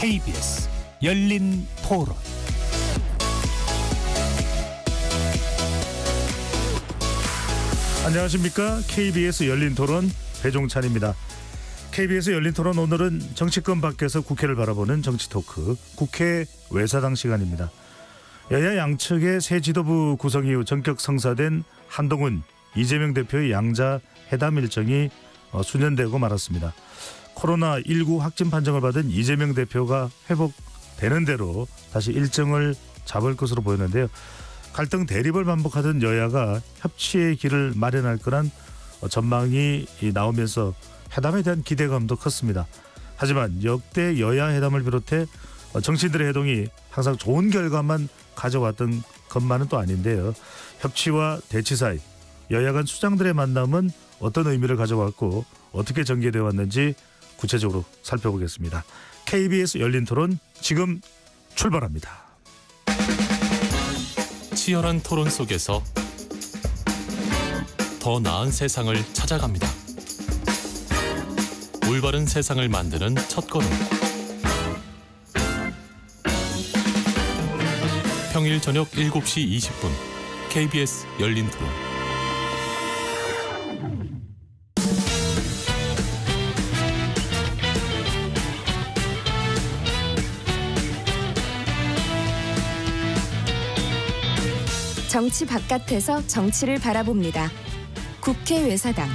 KBS 열린 토론. 안녕하십니까? KBS 열린 토론 배종찬입니다. KBS 열린 토론, 오늘은 정치권 밖에서 국회를 바라보는 정치 토크, 국회 외사당 시간입니다. 여야 양측의 새 지도부 구성 이후 전격 성사된 한동훈, 이재명 대표의 양자 회담 일정이 수년되고 말았습니다. 코로나19 확진 판정을 받은 이재명 대표가 회복되는 대로 다시 일정을 잡을 것으로 보였는데요. 갈등 대립을 반복하던 여야가 협치의 길을 마련할 거란 전망이 나오면서 회담에 대한 기대감도 컸습니다. 하지만 역대 여야 회담을 비롯해 정치인들의 회동이 항상 좋은 결과만 가져왔던 것만은 또 아닌데요. 협치와 대치 사이 여야 간 수장들의 만남은 어떤 의미를 가져왔고 어떻게 전개되어 왔는지 구체적으로 살펴보겠습니다. KBS 열린 토론 지금 출발합니다. 치열한 토론 속에서 더 나은 세상을 찾아갑니다. 올바른 세상을 만드는 첫걸음. 평일 저녁 7시 20분 KBS 열린 토론. 정치 바깥에서 정치를 바라봅니다. 국회 외사당.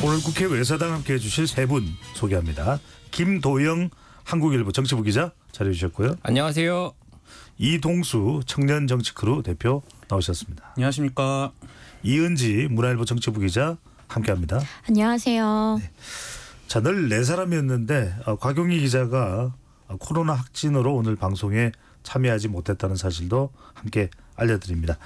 오늘 국회 외사당 함께해 주실 세 분 소개합니다. 김도영 한국일보 정치부 기자 자리해 주셨고요. 안녕하세요. 이동수 청년정치크루 대표 나오셨습니다. 안녕하십니까. 이은지 문화일보 정치부 기자 함께합니다. 안녕하세요. 네. 자, 늘 네 사람이었는데 곽용희 기자가 코로나 확진으로 오늘 방송에 참여하지 못했다는 사실도 함께 알려드립니다.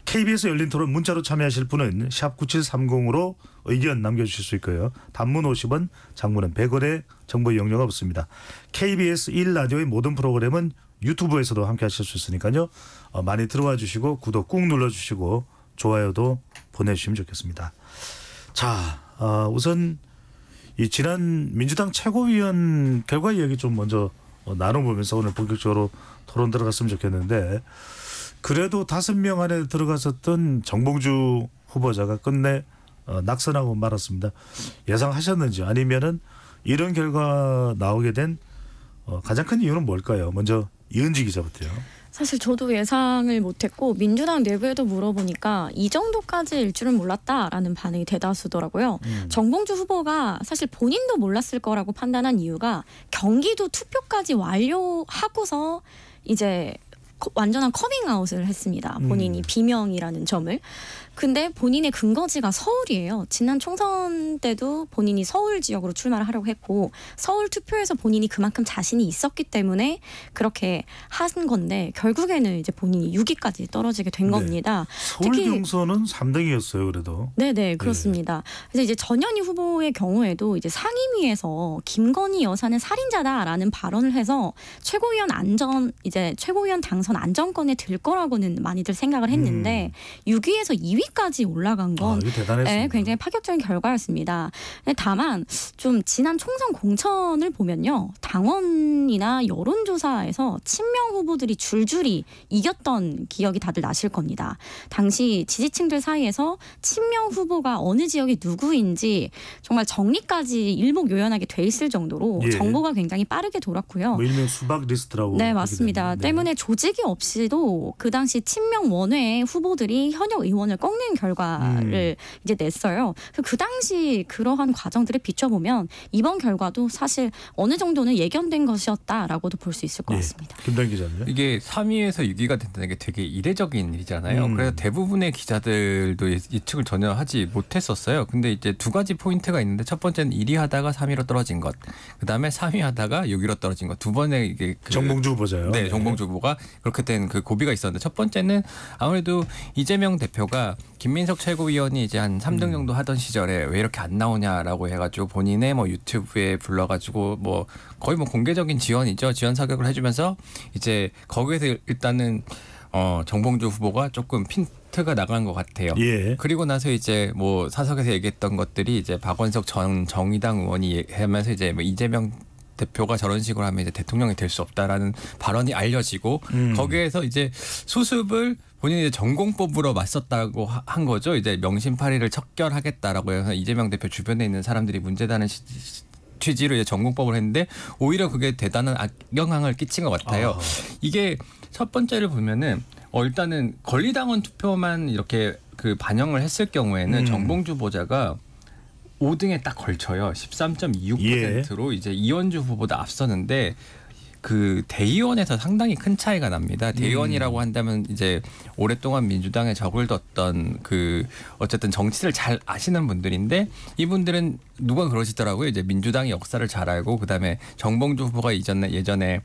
KBS 열린 토론 문자로 참여하실 분은 샵 9730으로 의견 남겨주실 수 있고요. 단문 50원, 장문은 100원의 정보 이용료가 없습니다. KBS 1라디오의 모든 프로그램은 유튜브에서도 함께 하실 수 있으니까요. 많이 들어와 주시고 구독 꾹 눌러주시고 좋아요도 보내주시면 좋겠습니다. 자, 우선 이 지난 민주당 최고위원 결과 이야기 좀 먼저 나눠보면서 오늘 본격적으로 토론 들어갔으면 좋겠는데, 그래도 5명 안에 들어갔었던 정봉주 후보자가 끝내 낙선하고 말았습니다. 예상하셨는지, 아니면은 이런 결과 나오게 된 가장 큰 이유는 뭘까요? 먼저 이은지 기자부터요. 사실 저도 예상을 못했고 민주당 내부에도 물어보니까 이 정도까지 일 줄은 몰랐다라는 반응이 대다수더라고요. 정봉주 후보가 사실 본인도 몰랐을 거라고 판단한 이유가 경기도 투표까지 완료하고서 이제 완전한 커밍아웃을 했습니다. 본인이 비명이라는 점을. 근데 본인의 근거지가 서울이에요. 지난 총선 때도 본인이 서울 지역으로 출마를 하려고 했고 서울 투표에서 본인이 그만큼 자신이 있었기 때문에 그렇게 한 건데 결국에는 이제 본인이 6위까지 떨어지게 된 겁니다. 서울 경선은 3등이었어요, 그래도. 네네, 그렇습니다. 그래서 이제 전현희 후보의 경우에도 이제 상임위에서 김건희 여사는 살인자다라는 발언을 해서 최고위원 당선 안정권에 들 거라고는 많이들 생각을 했는데 6위에서 2위까지 올라간 건 네, 굉장히 파격적인 결과였습니다. 다만 좀 지난 총선 공천을 보면요, 당원이나 여론조사에서 친명 후보들이 줄줄이 이겼던 기억이 다들 나실 겁니다. 당시 지지층들 사이에서 친명 후보가 어느 지역의 누구인지 정말 정리까지 일목요연하게 돼 있을 정도로 정보가 굉장히 빠르게 돌았고요. 일명 수박 리스트라고. 네, 맞습니다. 때문에 조직이 없이도 그 당시 친명 원외 후보들이 현역 의원을 꺾는 결과를 이제 냈어요. 그 당시 그러한 과정들을 비춰보면 이번 결과도 사실 어느 정도는 예견된 것이었다라고도 볼 수 있을 것 같습니다. 김단 기자는요? 이게 3위에서 6위가 된다는 게 되게 이례적인 일이잖아요. 그래서 대부분의 기자들도 예측을 전혀 하지 못했었어요. 근데 이제 두 가지 포인트가 있는데, 첫 번째는 1위 하다가 3위로 떨어진 것, 그다음에 3위 하다가 6위로 떨어진 것. 두 번의 이게 정봉주 후보자요. 네, 정봉주 후보가 그렇게 된 그 고비가 있었는데, 첫 번째는 아무래도 이재명 대표가 김민석 최고위원이 이제 한 3등 정도 하던 시절에 왜 이렇게 안 나오냐라고 해가지고 본인의 뭐 유튜브에 불러가지고 뭐 거의 뭐 공개적인 지원이죠. 지원 사격을 해주면서 이제 거기에서 일단은 정봉주 후보가 조금 트위터가 나간 것 같아요. 예. 그리고 나서 이제 뭐 사석에서 얘기했던 것들이 이제 박원석 전 정의당 의원이 하면서 이제 뭐 이재명 대표가 저런 식으로 하면 이제 대통령이 될 수 없다라는 발언이 알려지고 거기에서 이제 수습을 본인이 이제 전공법으로 맞섰다고 한 거죠. 이제 명심파리를 척결하겠다라고 해서 이재명 대표 주변에 있는 사람들이 문제다는 취지로 이제 전공법을 했는데 오히려 그게 대단한 악영향을 끼친 것 같아요. 이게 첫 번째를 보면은 일단은 권리당원 투표만 이렇게 그 반영을 했을 경우에는 정봉주 후보자가 5등에 딱 걸쳐요. 13.26%로 이제 이현주 후보보다 앞서는데 그 대의원에서 상당히 큰 차이가 납니다. 대의원이라고 한다면 이제 오랫동안 민주당에 적을 뒀던 그 어쨌든 정치를 잘 아시는 분들인데 이분들은 누가 그러시더라고요. 이제 민주당의 역사를 잘 알고 그다음에 정봉주 후보가 예전에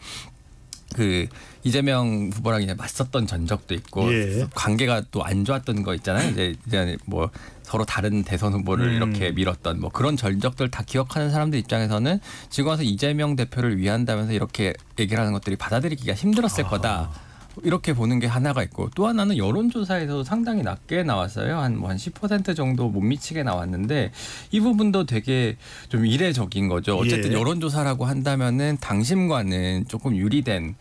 그 이재명 후보랑 이제 맞섰던 전적도 있고 예. 관계가 또 안 좋았던 거 있잖아요. 이제 뭐 서로 다른 대선 후보를 이렇게 밀었던 뭐 그런 전적들 다 기억하는 사람들 입장에서는 지금 와서 이재명 대표를 위한다면서 이렇게 얘기를 하는 것들이 받아들이기가 힘들었을 거다. 이렇게 보는 게 하나가 있고 또 하나는 여론조사에서도 상당히 낮게 나왔어요. 한 10% 정도 못 미치게 나왔는데 이 부분도 되게 좀 이례적인 거죠. 어쨌든 예. 여론조사라고 한다면은 당심과는 조금 유리된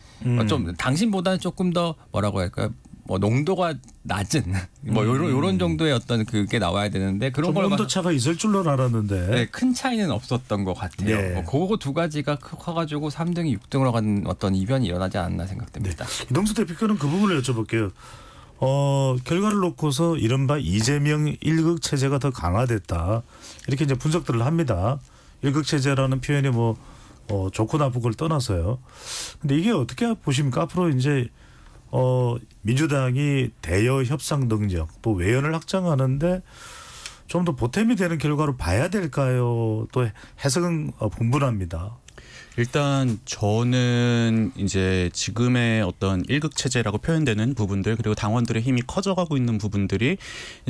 좀 당심보다는 조금 더 뭐라고 할까요? 뭐 농도가 낮은 뭐 요런 정도의 어떤 그게 나와야 되는데 그런 걸 온도 차가 있을 줄로 알았는데 네, 큰 차이는 없었던 것 같아요. 네. 그거 두 가지가 커가지고 3등이 6등으로 간 어떤 이변이 일어나지 않았나 생각됩니다. 네. 이동수 대표께는 그 부분을 여쭤볼게요. 결과를 놓고서 이른바 이재명 1극 체제가 더 강화됐다. 이렇게 이제 분석들을 합니다. 1극 체제라는 표현이 뭐 좋고 나쁘고를 떠나서요. 근데 이게 어떻게 보십니까? 앞으로 이제 민주당이 대여 협상 능력 또 외연을 확장하는데 좀 더 보탬이 되는 결과로 봐야 될까요? 또 해석은 분분합니다. 일단 저는 이제 지금의 어떤 일극 체제라고 표현되는 부분들 그리고 당원들의 힘이 커져가고 있는 부분들이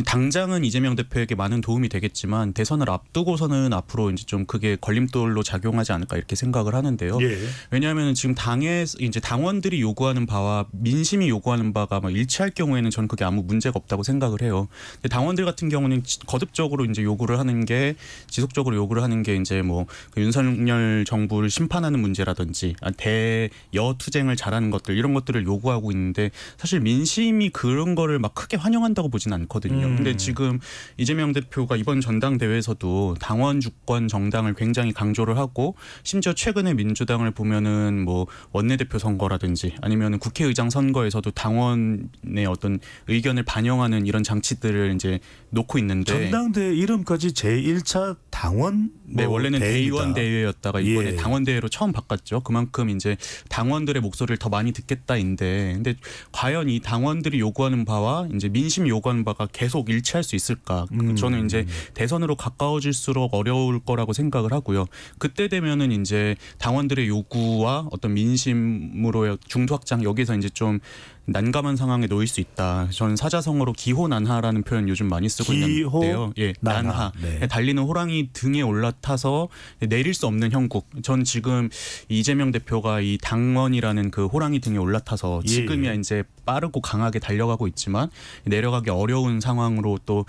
당장은 이재명 대표에게 많은 도움이 되겠지만 대선을 앞두고서는 앞으로 이제 좀 그게 걸림돌로 작용하지 않을까 이렇게 생각을 하는데요. 예. 왜냐하면 지금 당에 이제 당원들이 요구하는 바와 민심이 요구하는 바가 일치할 경우에는 저는 그게 아무 문제가 없다고 생각을 해요. 근데 당원들 같은 경우는 거듭적으로 이제 요구를 하는 게 지속적으로 요구를 하는 게 이제 뭐 그 윤석열 정부를 심판하는 문제라든지 대여 투쟁을 잘하는 것들 이런 것들을 요구하고 있는데 사실 민심이 그런 거를 막 크게 환영한다고 보진 않거든요. 근데 지금 이재명 대표가 이번 전당대회에서도 당원 주권 정당을 굉장히 강조를 하고 심지어 최근에 민주당을 보면은 뭐 원내대표 선거라든지 아니면 국회의장 선거에서도 당원의 어떤 의견을 반영하는 이런 장치들을 이제 놓고 있는데 전당대회 이름까지 제1차 당원 네, 원래는 대의원 대회였다가 이번에 예. 당원 대회로 처음 바꿨죠. 그만큼 이제 당원들의 목소리를 더 많이 듣겠다인데, 근데 과연 이 당원들이 요구하는 바와 이제 민심이 요구하는 바가 계속 일치할 수 있을까? 저는 이제 대선으로 가까워질수록 어려울 거라고 생각을 하고요. 그때 되면은 이제 당원들의 요구와 어떤 민심으로의 중도 확장 여기서 이제 좀 난감한 상황에 놓일 수 있다. 저는 사자성어로 기호난하라는 표현 요즘 많이 쓰고 있는데요. 예, 난하. 네. 달리는 호랑이 등에 올라타서 내릴 수 없는 형국. 전 지금 이재명 대표가 이 당원이라는 그 호랑이 등에 올라타서 지금이야 이제 빠르고 강하게 달려가고 있지만 내려가기 어려운 상황으로 또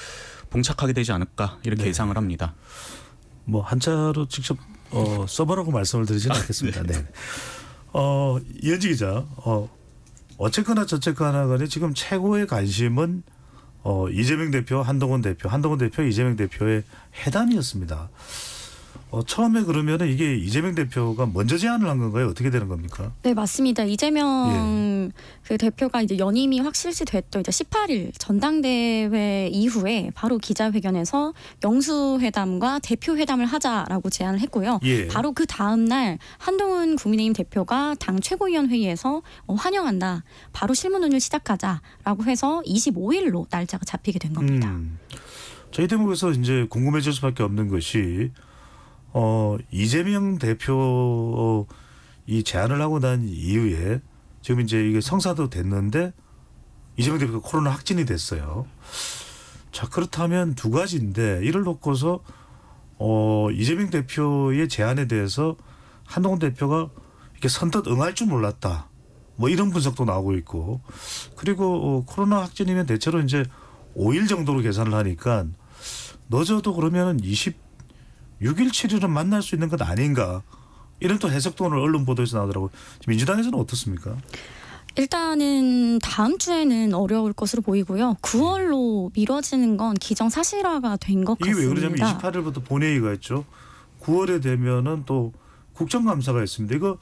봉착하게 되지 않을까 이렇게 예상을 합니다. 뭐 한자로 직접 써보라고 말씀을 드리지는 않겠습니다. 네. 이현지 기자. 어쨌거나 저쨌거나 간에 지금 최고의 관심은 이재명 대표, 한동훈 대표, 이재명 대표의 회담이었습니다. 처음에 그러면은 이게 이재명 대표가 먼저 제안을 한 건가요? 어떻게 되는 겁니까? 네, 맞습니다. 이재명 그 대표가 이제 연임이 확실시 됐던 이제 18일 전당대회 이후에 바로 기자회견에서 영수회담과 대표회담을 하자라고 제안을 했고요. 예. 바로 그 다음 날 한동훈 국민의힘 대표가 당 최고위원 회의에서 환영한다. 바로 실무논의를 시작하자라고 해서 25일로 날짜가 잡히게 된 겁니다. 저희 대목에서 이제 궁금해질 수밖에 없는 것이 이재명 대표 이 제안을 하고 난 이후에 지금 이제 이게 성사도 됐는데 이재명 대표가 코로나 확진이 됐어요. 자, 그렇다면 두 가지인데 이를 놓고서 이재명 대표의 제안에 대해서 한동훈 대표가 이렇게 선뜻 응할 줄 몰랐다. 뭐 이런 분석도 나오고 있고 그리고 코로나 확진이면 대체로 이제 5일 정도로 계산을 하니까 늦어도 그러면 26일 7일은 만날 수 있는 것 아닌가 이런 또 해석도 오늘 언론 보도에서 나오더라고요. 민주당에서는 어떻습니까? 일단은 다음 주에는 어려울 것으로 보이고요. 9월로 미뤄지는 건 기정사실화가 된 것 같습니다. 이게 왜 그러냐면 28일부터 본회의가 있죠. 9월에 되면은 또 국정감사가 있습니다. 이거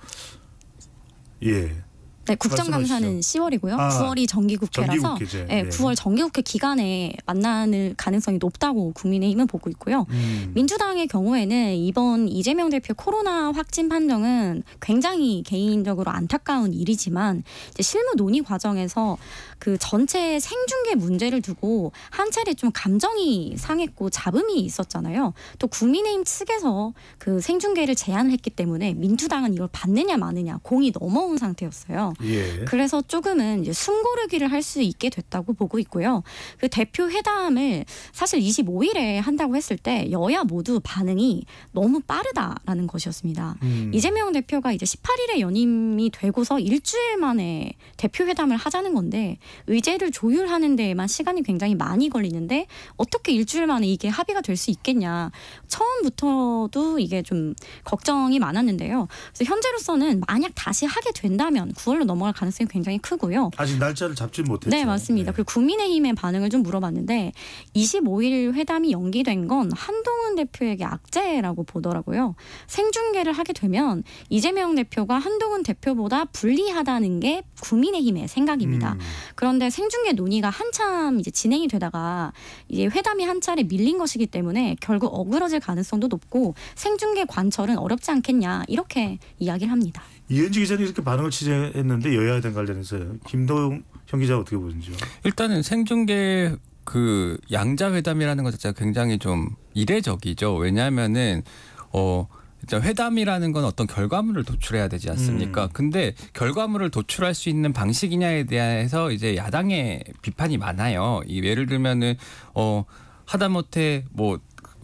예. 네, 국정감사는 10월이고요. 9월이 정기국회라서 네, 9월 정기국회 기간에 만나는 가능성이 높다고 국민의힘은 보고 있고요. 민주당의 경우에는 이번 이재명 대표 코로나 확진 판정은 굉장히 개인적으로 안타까운 일이지만 이제 실무 논의 과정에서 그 전체 생중계 문제를 두고 한 차례 좀 감정이 상했고 잡음이 있었잖아요. 또 국민의힘 측에서 그 생중계를 제안을 했기 때문에 민주당은 이걸 받느냐 마느냐 공이 넘어온 상태였어요. 예. 그래서 조금은 이제 숨고르기를 할 수 있게 됐다고 보고 있고요. 그 대표 회담을 사실 25일에 한다고 했을 때 여야 모두 반응이 너무 빠르다라는 것이었습니다. 이재명 대표가 이제 18일에 연임이 되고서 일주일 만에 대표 회담을 하자는 건데 의제를 조율하는 데에만 시간이 굉장히 많이 걸리는데 어떻게 일주일 만에 이게 합의가 될 수 있겠냐. 처음부터도 이게 좀 걱정이 많았는데요. 그래서 현재로서는 만약 다시 하게 된다면 9월로 넘어갈 가능성이 굉장히 크고요. 아직 날짜를 잡지 못했죠. 네, 맞습니다. 네. 그리고 국민의힘의 반응을 좀 물어봤는데 25일 회담이 연기된 건 한동훈 대표에게 악재라고 보더라고요. 생중계를 하게 되면 이재명 대표가 한동훈 대표보다 불리하다는 게 국민의힘의 생각입니다. 그런데 생중계 논의가 한참 이제 진행이 되다가 이제 회담이 한 차례 밀린 것이기 때문에 결국 어그러질 가능성도 높고 생중계 관철은 어렵지 않겠냐 이렇게 이야기를 합니다. 이현지 기자는 이렇게 반응을 취재했는데 여야에 관련해서요. 김도영 기자 어떻게 보는지요? 일단은 생중계 그 양자회담이라는 것 자체가 굉장히 좀 이례적이죠. 왜냐하면은 회담이라는 건 어떤 결과물을 도출해야 되지 않습니까? 근데 결과물을 도출할 수 있는 방식이냐에 대해서 이제 야당의 비판이 많아요. 예를 들면은 하다못해 뭐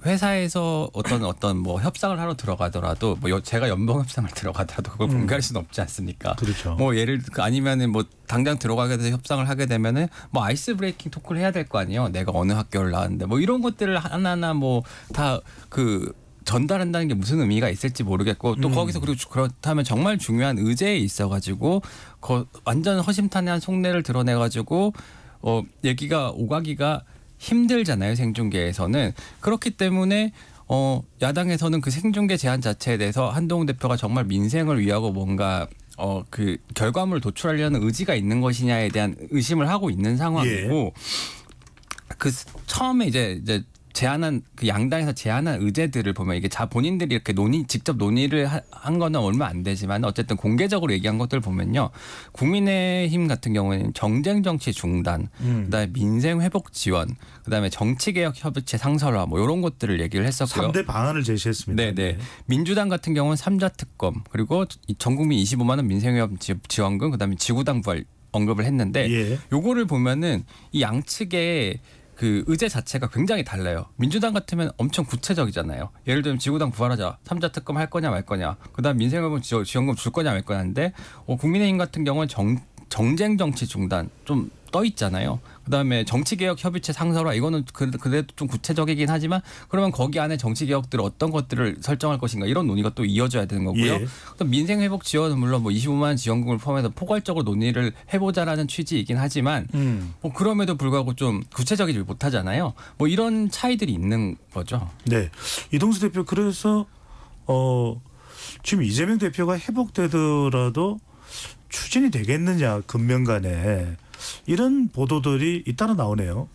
회사에서 어떤 뭐 협상을 하러 들어가더라도 뭐 제가 연봉 협상을 들어가더라도 그걸 공개할 수는 없지 않습니까? 그렇죠. 뭐 아니면은 뭐 당장 들어가게 돼서 협상을 하게 되면은 뭐 아이스 브레이킹 토크를 해야 될 거 아니에요. 내가 어느 학교를 나왔는데 뭐 이런 것들을 하나하나 뭐 다 전달한다는 게 무슨 의미가 있을지 모르겠고 또 거기서 그리고 그렇다면 정말 중요한 의제에 있어가지고 완전 허심탄회한 속내를 드러내가지고 얘기가 오가기가 힘들잖아요. 생중계에서는. 그렇기 때문에 야당에서는 그 생중계 제안 자체에 대해서 한동훈 대표가 정말 민생을 위하고 뭔가 그 결과물을 도출하려는 의지가 있는 것이냐에 대한 의심을 하고 있는 상황이고 그 처음에 이제 제안한 그 양당에서 제안한 의제들을 보면 이게 본인들이 이렇게 직접 논의를 한 거는 얼마 안 되지만 어쨌든 공개적으로 얘기한 것들을 보면요. 국민의힘 같은 경우에는 정쟁 정치 중단, 그다음에 민생 회복 지원, 그다음에 정치 개혁 협의체 상설화 뭐 이런 것들을 얘기를 했었고요. 3대 방안을 제시했습니다. 네네. 민주당 같은 경우는 3자 특검 그리고 전 국민 25만 원 민생 회복 지원금 그다음에 지구당 부활 언급을 했는데 요거를 보면은 이 양측의 그 의제 자체가 굉장히 달라요. 민주당 같으면 엄청 구체적이잖아요. 예를 들면 지구당 부활하자. 3자 특검 할 거냐 말 거냐. 그다음 민생회복 지원금 줄 거냐 말 거냐인데 국민의힘 같은 경우는 정쟁 정치 중단 좀 떠 있잖아요. 그다음에 정치개혁 협의체 상설화 이거는 그래도 좀 구체적이긴 하지만 그러면 거기 안에 정치개혁들 어떤 것들을 설정할 것인가 이런 논의가 또 이어져야 되는 거고요. 또 민생회복 지원은 물론 뭐 25만 원 지원금을 포함해서 포괄적으로 논의를 해보자라는 취지이긴 하지만 뭐 그럼에도 불구하고 좀 구체적이지 못하잖아요. 뭐 이런 차이들이 있는 거죠. 네, 이동수 대표 그래서 지금 이재명 대표가 회복되더라도 추진이 되겠느냐 금명간에 이런 보도들이 잇따라 나오네요.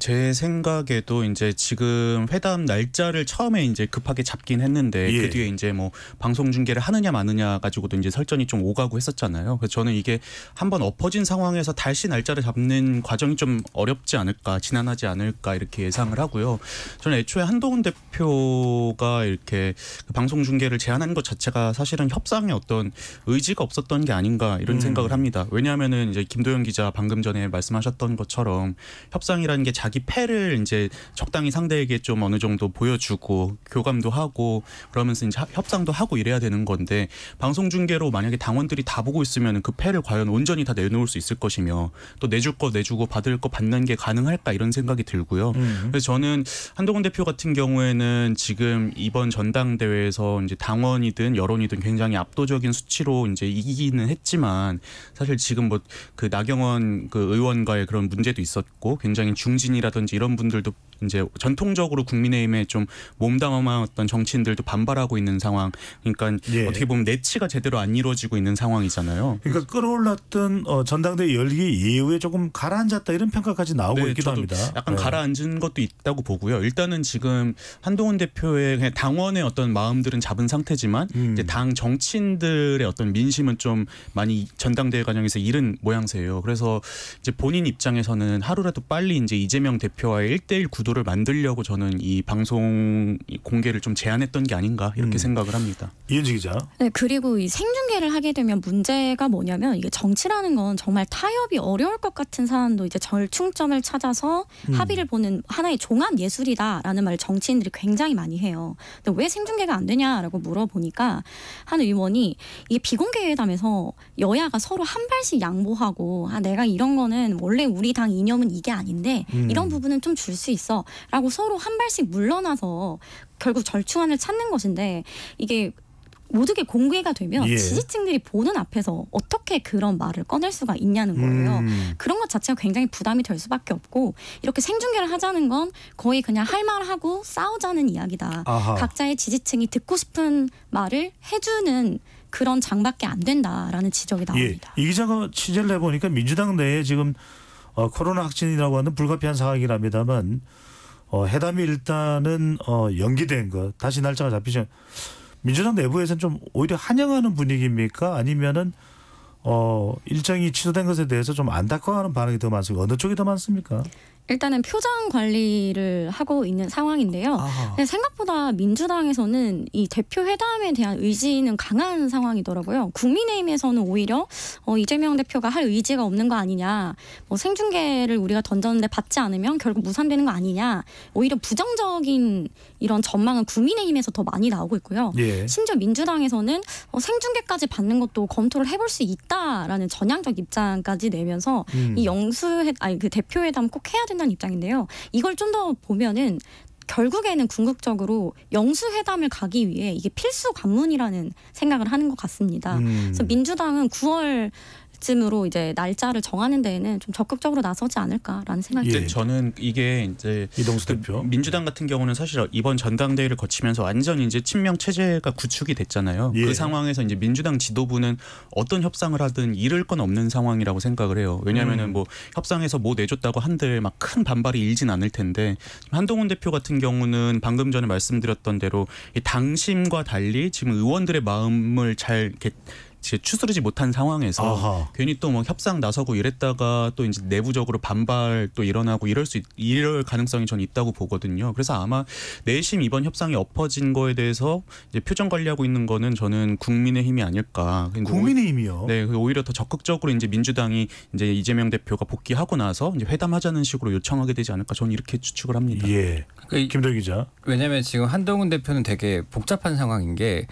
제 생각에도 이제 지금 회담 날짜를 처음에 이제 급하게 잡긴 했는데 그 뒤에 이제 뭐 방송 중계를 하느냐 마느냐 가지고도 이제 설전이 좀 오가고 했었잖아요. 그래서 저는 이게 한번 엎어진 상황에서 다시 날짜를 잡는 과정이 좀 어렵지 않을까, 지난하지 않을까 이렇게 예상을 하고요. 저는 애초에 한동훈 대표가 이렇게 방송 중계를 제안한 것 자체가 사실은 협상에 어떤 의지가 없었던 게 아닌가 이런 생각을 합니다. 왜냐하면은 이제 김도영 기자 방금 전에 말씀하셨던 것처럼 협상이라는 게 자기 패를 이제 적당히 상대에게 좀 어느 정도 보여주고 교감도 하고 그러면서 이제 협상도 하고 이래야 되는 건데 방송 중계로 만약에 당원들이 다 보고 있으면 그 패를 과연 온전히 다 내놓을 수 있을 것이며 또 내줄 거 내주고 받을 거 받는 게 가능할까 이런 생각이 들고요. 그래서 저는 한동훈 대표 같은 경우에는 지금 이번 전당대회에서 이제 당원이든 여론이든 굉장히 압도적인 수치로 이제 이기기는 했지만 사실 지금 뭐 그 나경원 그 의원과의 그런 문제도 있었고 굉장히 중진이라든지 이런 분들도 이제 전통적으로 국민의힘에 좀 몸담았던 정치인들도 반발하고 있는 상황. 그러니까 예. 어떻게 보면 내치가 제대로 안 이루어지고 있는 상황이잖아요. 그러니까 끌어올랐던 전당대회 열기 이후에 조금 가라앉았다 이런 평가까지 나오고 네, 있기도 저도 합니다. 약간 가라앉은 것도 있다고 보고요. 일단은 지금 한동훈 대표의 그냥 당원의 어떤 마음들은 잡은 상태지만 이제 당 정치인들의 어떤 민심은 좀 많이 전당대회 과정에서 잃은 모양새예요. 그래서 이제 본인 입장에서는 하루라도 빨리 이제 이재명 대표와의 1대1 구도를 만들려고 저는 이 방송 공개를 좀 제안했던 게 아닌가 이렇게 생각을 합니다. 이은지 기자. 네, 그리고 이 생중계를 하게 되면 문제가 뭐냐면 이게 정치라는 건 정말 타협이 어려울 것 같은 사안도 이제 절충점을 찾아서 합의를 보는 하나의 종합 예술이다라는 말을 정치인들이 굉장히 많이 해요. 근데 왜 생중계가 안 되냐라고 물어보니까 한 의원이 이게 비공개 회담에서 여야가 서로 한 발씩 양보하고 내가 이런 거는 원래 우리 당 이념은 이게 아닌데 이런 부분은 좀 줄 수 있어 라고 서로 한 발씩 물러나서 결국 절충안을 찾는 것인데 이게 모두게 공개가 되면 예. 지지층들이 보는 앞에서 어떻게 그런 말을 꺼낼 수가 있냐는 거예요. 그런 것 자체가 굉장히 부담이 될 수밖에 없고 이렇게 생중계를 하자는 건 거의 그냥 할 말하고 싸우자는 이야기다. 아하. 각자의 지지층이 듣고 싶은 말을 해주는 그런 장밖에 안 된다라는 지적이 나옵니다. 예. 이 기자가 취재를 해보니까 민주당 내에 지금 코로나 확진이라고 하는 불가피한 상황이랍니다만 회담이 일단은 연기된 것 다시 날짜가 잡히죠. 민주당 내부에서는 좀 오히려 환영하는 분위기입니까? 아니면은 일정이 취소된 것에 대해서 좀 안타까워하는 반응이 더 많습니까? 어느 쪽이 더 많습니까? 일단은 표정 관리를 하고 있는 상황인데요. 근데 생각보다 민주당에서는 이 대표 회담에 대한 의지는 강한 상황이더라고요. 국민의힘에서는 오히려 이재명 대표가 할 의지가 없는 거 아니냐. 뭐 생중계를 우리가 던졌는데 받지 않으면 결국 무산되는 거 아니냐. 오히려 부정적인 이런 전망은 국민의힘에서 더 많이 나오고 있고요. 예. 심지어 민주당에서는 생중계까지 받는 것도 검토를 해볼 수 있다라는 전향적 입장까지 내면서 이 그 대표회담 꼭 해야 된다는 입장인데요. 이걸 좀 더 보면은 결국에는 궁극적으로 영수회담을 가기 위해 이게 필수 관문이라는 생각을 하는 것 같습니다. 그래서 민주당은 9월쯤으로 이제 날짜를 정하는 데에는 좀 적극적으로 나서지 않을까라는 생각이 듭니다. 저는 이게 이제 이동수 대표. 민주당 같은 경우는 사실 이번 전당대회를 거치면서 완전 이제 친명 체제가 구축이 됐잖아요. 예. 그 상황에서 이제 민주당 지도부는 어떤 협상을 하든 잃을 건 없는 상황이라고 생각을 해요. 왜냐하면은 뭐 협상에서 뭐 내줬다고 한들 막 큰 반발이 일진 않을 텐데 한동훈 대표 같은 경우는 방금 전에 말씀드렸던 대로 이 당심과 달리 지금 의원들의 마음을 잘 이렇게 추스르지 못한 상황에서 아하. 괜히 또 뭐 협상 나서고 이랬다가 또 이제 내부적으로 반발 또 일어나고 이럴 가능성이 전 있다고 보거든요. 그래서 아마 내심 이번 협상이 엎어진 거에 대해서 이제 표정 관리하고 있는 거는 저는 국민의힘이 아닐까. 국민의힘이요. 네, 오히려 더 적극적으로 이제 민주당이 이제 이재명 대표가 복귀하고 나서 이제 회담하자는 식으로 요청하게 되지 않을까. 저는 이렇게 추측을 합니다. 예. 그러니까 김도희 기자. 왜냐하면 지금 한동훈 대표는 되게 복잡한 상황인 게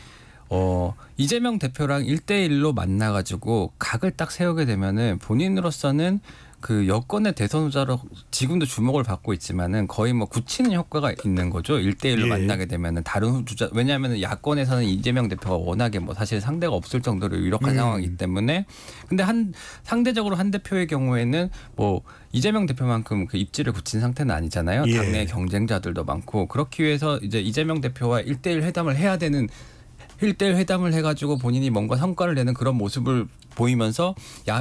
이재명 대표랑 1대1로 만나가지고 각을 딱 세우게 되면은 본인으로서는 그 여권의 대선 후자로 지금도 주목을 받고 있지만은 거의 뭐 굳히는 효과가 있는 거죠. 1대1로 예. 만나게 되면은 다른 주자 왜냐하면은 야권에서는 이재명 대표가 워낙에 뭐 사실 상대가 없을 정도로 유력한 상황이기 때문에 근데 상대적으로 한 대표의 경우에는 뭐 이재명 대표만큼 그 입지를 굳힌 상태는 아니잖아요. 예. 당내 경쟁자들도 많고 그렇기 위해서 이제 이재명 대표와 1대1 회담을 해야 되는 1대1 회담을 해가지고 본인이 뭔가 성과를 내는 그런 모습을 보이면서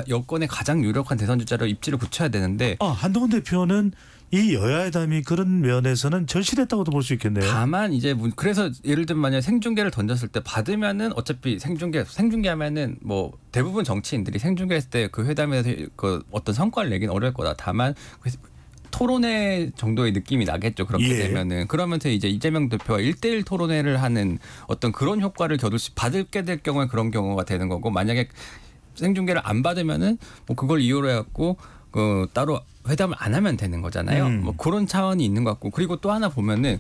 여권의 가장 유력한 대선 주자로 입지를 굳혀야 되는데 한동훈 대표는 이 여야회담이 그런 면에서는 절실했다고도 볼 수 있겠네요. 다만 이제 그래서 예를 들면 만약 생중계를 던졌을 때 받으면은 어차피 생중계하면은 뭐 대부분 정치인들이 생중계했을 때 그 회담에서 그 어떤 성과를 내긴 어려울 거다. 다만 토론회 정도의 느낌이 나겠죠. 그렇게 예. 되면은 그러면서 이제 이재명 대표와 1대1 토론회를 하는 어떤 그런 효과를 받게 될 경우에 그런 경우가 되는 거고 만약에 생중계를 안 받으면은 뭐 그걸 이유로 해갖고 따로 회담을 안 하면 되는 거잖아요. 뭐 그런 차원이 있는 것 같고 그리고 또 하나 보면은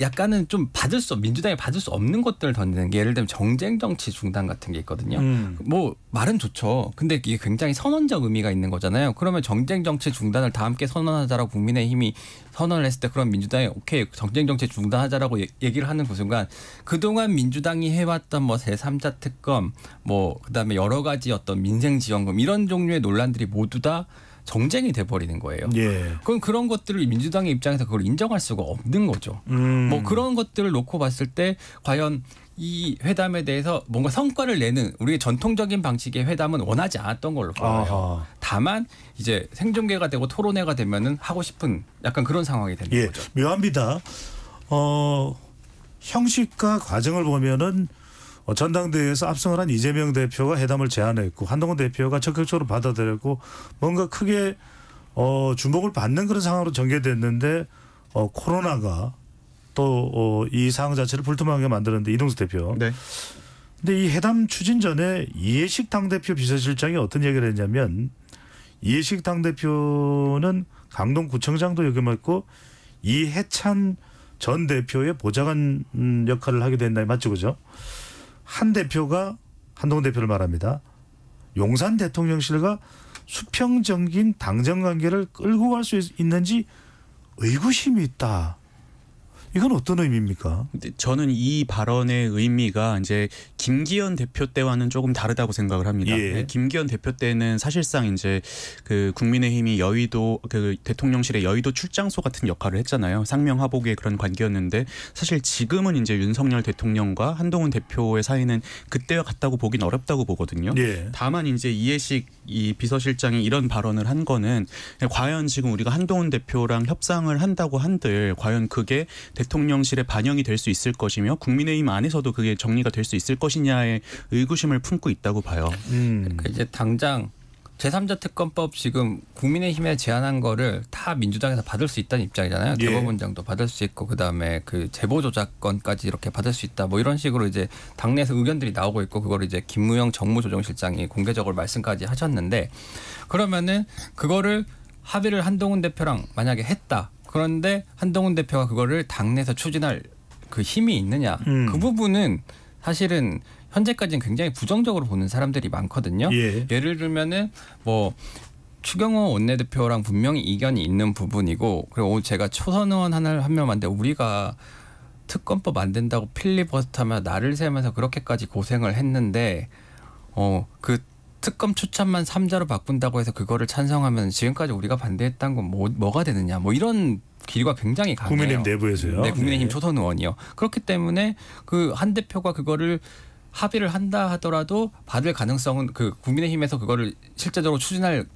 약간은 좀 민주당이 받을 수 없는 것들을 던지는 게 예를 들면 정쟁 정치 중단 같은 게 있거든요. 뭐 말은 좋죠. 근데 이게 굉장히 선언적 의미가 있는 거잖아요. 그러면 정쟁 정치 중단을 다 함께 선언하자라고 국민의힘이 선언을 했을 때 그럼 민주당이 오케이 정쟁 정치 중단하자라고 얘기를 하는 그 순간 그동안 민주당이 해왔던 뭐 제3자 특검 뭐 그다음에 여러 가지 어떤 민생지원금 이런 종류의 논란들이 모두 다 정쟁이 돼버리는 거예요. 예. 그럼 그런 것들을 민주당의 입장에서 그걸 인정할 수가 없는 거죠. 뭐 그런 것들을 놓고 봤을 때 과연 이 회담에 대해서 뭔가 성과를 내는 우리의 전통적인 방식의 회담은 원하지 않았던 걸로 보여요. 아하. 다만 이제 생중계가 되고 토론회가 되면은 하고 싶은 약간 그런 상황이 되는 거죠. 묘합니다. 형식과 과정을 보면은 전당대회에서 압승을 한 이재명 대표가 회담을 제안했고 한동훈 대표가 적극적으로 받아들였고 뭔가 크게 주목을 받는 그런 상황으로 전개됐는데 코로나가 또 이 상황 자체를 불투명하게 만드는데 이동수 대표. 네. 근데 이 회담 추진 전에 이해식 당대표 비서실장이 어떤 얘기를 했냐면 이해식 당대표는 강동구청장도 역임했고 이해찬 전 대표의 보좌관 역할을 하게 된다. 맞죠, 그죠? 한 대표가 한동훈 대표를 말합니다. 용산 대통령실과 수평적인 당정 관계를 끌고 갈 수 있는지 의구심이 있다. 이건 어떤 의미입니까? 저는 이 발언의 의미가 이제 김기현 대표 때와는 조금 다르다고 생각을 합니다. 예. 김기현 대표 때는 사실상 이제 그 국민의힘이 여의도 그 대통령실의 여의도 출장소 같은 역할을 했잖아요. 상명하복의 그런 관계였는데 사실 지금은 이제 윤석열 대통령과 한동훈 대표의 사이는 그때와 같다고 보긴 어렵다고 보거든요. 예. 다만 이제 이해식 이 비서실장이 이런 발언을 한 거는 과연 지금 우리가 한동훈 대표랑 협상을 한다고 한들 과연 그게 대통령실에 반영이 될 수 있을 것이며 국민의힘 안에서도 그게 정리가 될 수 있을 것이냐의 의구심을 품고 있다고 봐요. 그러니까 이제 당장 제3자 특검법 지금 국민의힘에 제안한 거를 다 민주당에서 받을 수 있다는 입장이잖아요. 예. 대법원장도 받을 수 있고 그다음에 그 제보 조작건까지 이렇게 받을 수 있다. 뭐 이런 식으로 이제 당내에서 의견들이 나오고 있고 그거를 이제 김무영 정무조정실장이 공개적으로 말씀까지 하셨는데 그러면은 그거를 합의를 한동훈 대표랑 만약에 했다. 그런데 한동훈 대표가 그거를 당내에서 추진할 그 힘이 있느냐. 그 부분은 사실은 현재까지는 굉장히 부정적으로 보는 사람들이 많거든요. 예. 예를 들면은 뭐 추경호 원내대표랑 분명히 이견이 있는 부분이고 그리고 제가 초선 의원 한 명 만데 우리가 특검법 안 된다고 필리버스터하며 날을 새면서 그렇게까지 고생을 했는데 그 특검 추천만 3자로 바꾼다고 해서 그거를 찬성하면 지금까지 우리가 반대했던 건 뭐가 되느냐 뭐 이런 기류가 굉장히 강해요. 국민의힘 내부에서요. 네, 국민의힘 네. 초선 의원이요. 그렇기 때문에 그 한 대표가 그거를 합의를 한다 하더라도 받을 가능성은 그 국민의힘에서 그거를 실제적으로 추진할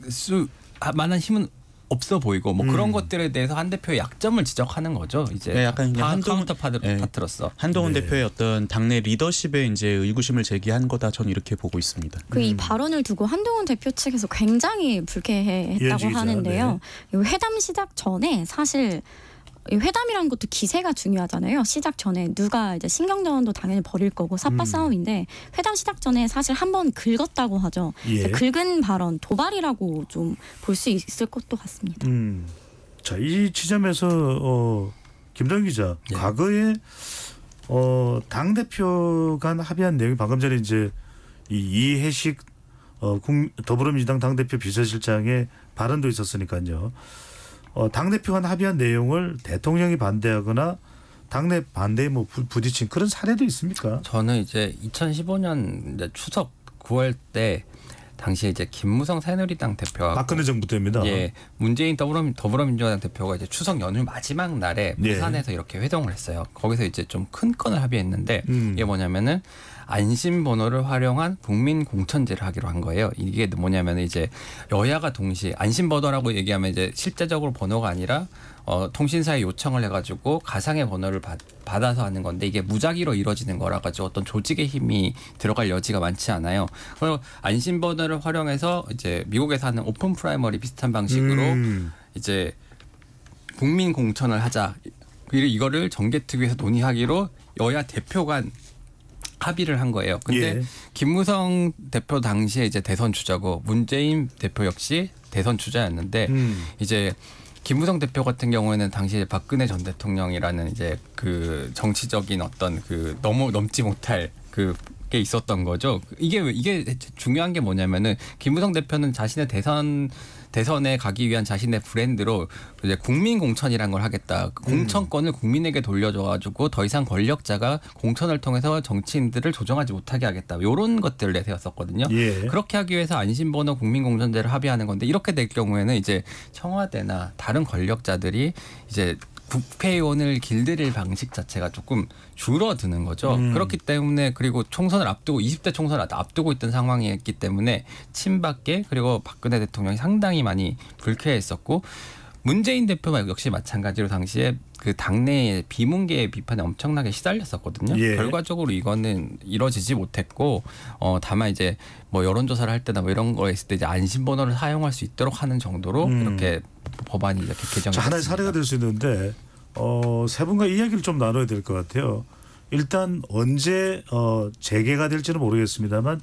수 만한 힘은 없어 보이고 뭐 그런 것들에 대해서 한 대표의 약점을 지적하는 거죠. 이제 네, 약간 그냥 카운터 파트로서 한동훈 네. 대표의 어떤 당내 리더십에 이제 의구심을 제기한 거다 저는 이렇게 보고 있습니다. 이 발언을 두고 한동훈 대표 측에서 굉장히 불쾌했다고 이현주 기자, 하는데요. 이 회담 시작 전에 사실 이 회담이라는 것도 기세가 중요하잖아요. 시작 전에 누가 이제 신경전도 당연히 벌일 거고 삿바 싸움인데 회담 시작 전에 사실 한번 긁었다고 하죠. 예. 긁은 발언 도발이라고 좀 볼 수 있을 것도 같습니다. 자, 이 지점에서 김동 기자, 예. 과거에 당 대표 간 합의한 내용이 방금 전에 이제 이해식 더불어민주당 당 대표 비서실장의 발언도 있었으니까요. 당 대표 간 합의한 내용을 대통령이 반대하거나 당내 반대에 뭐 부딪힌 그런 사례도 있습니까? 저는 이제 2015년 이제 추석 9월 때 당시에 이제 김무성 새누리당 대표와 박근혜 정부 때입니다. 예, 문재인 더불어민주당 대표가 이제 추석 연휴 마지막 날에 예. 부산에서 이렇게 회동을 했어요. 거기서 이제 좀 큰 건을 합의했는데 이게 뭐냐면은 안심번호를 활용한 국민 공천제를 하기로 한 거예요. 이게 뭐냐면 이제 여야가 동시에 안심번호라고 얘기하면 이제 실제적으로 번호가 아니라 통신사에 요청을 해가지고 가상의 번호를 받아서 하는 건데 이게 무작위로 이루어지는 거라 가지고 어떤 조직의 힘이 들어갈 여지가 많지 않아요. 그리고 안심번호를 활용해서 이제 미국에서 하는 오픈 프라이머리 비슷한 방식으로 이제 국민 공천을 하자. 그리고 이거를 정개특위에서 논의하기로 여야 대표 간 합의를 한 거예요. 근데 예. 김무성 대표 당시에 이제 대선 주자고 문재인 대표 역시 대선 주자였는데 이제 김무성 대표 같은 경우에는 당시에 박근혜 전 대통령이라는 이제 그 정치적인 어떤 그 넘지 못할 게 있었던 거죠. 이게 중요한 게 뭐냐면은 김무성 대표는 자신의 대선에 가기 위한 자신의 브랜드로 이제 국민 공천이란 걸 하겠다. 공천권을 국민에게 돌려줘가지고 더 이상 권력자가 공천을 통해서 정치인들을 조정하지 못하게 하겠다. 이런 것들을 내세웠었거든요. 예. 그렇게 하기 위해서 안심번호 국민공천제를 합의하는 건데 이렇게 될 경우에는 이제 청와대나 다른 권력자들이 이제 국회의원을 길들일 방식 자체가 조금 줄어드는 거죠. 그렇기 때문에 그리고 총선을 앞두고 20대 총선을 앞두고 있던 상황이었기 때문에 친박계 그리고 박근혜 대통령이 상당히 많이 불쾌했었고 문재인 대표 역시 마찬가지로 당시에 그 당내의 비문계의 비판에 엄청나게 시달렸었거든요. 예. 결과적으로 이거는 이뤄지지 못했고 다만 이제 뭐 여론조사를 할 때나 뭐 이런 거 했을 때 이제 안심번호를 사용할 수 있도록 하는 정도로 이렇게 법안이 이렇게 개정이 됐습니다. 하나의 사례가 될 수 있는데 세 분과 이야기를 좀 나눠야 될 것 같아요. 일단 언제 재개가 될지는 모르겠습니다만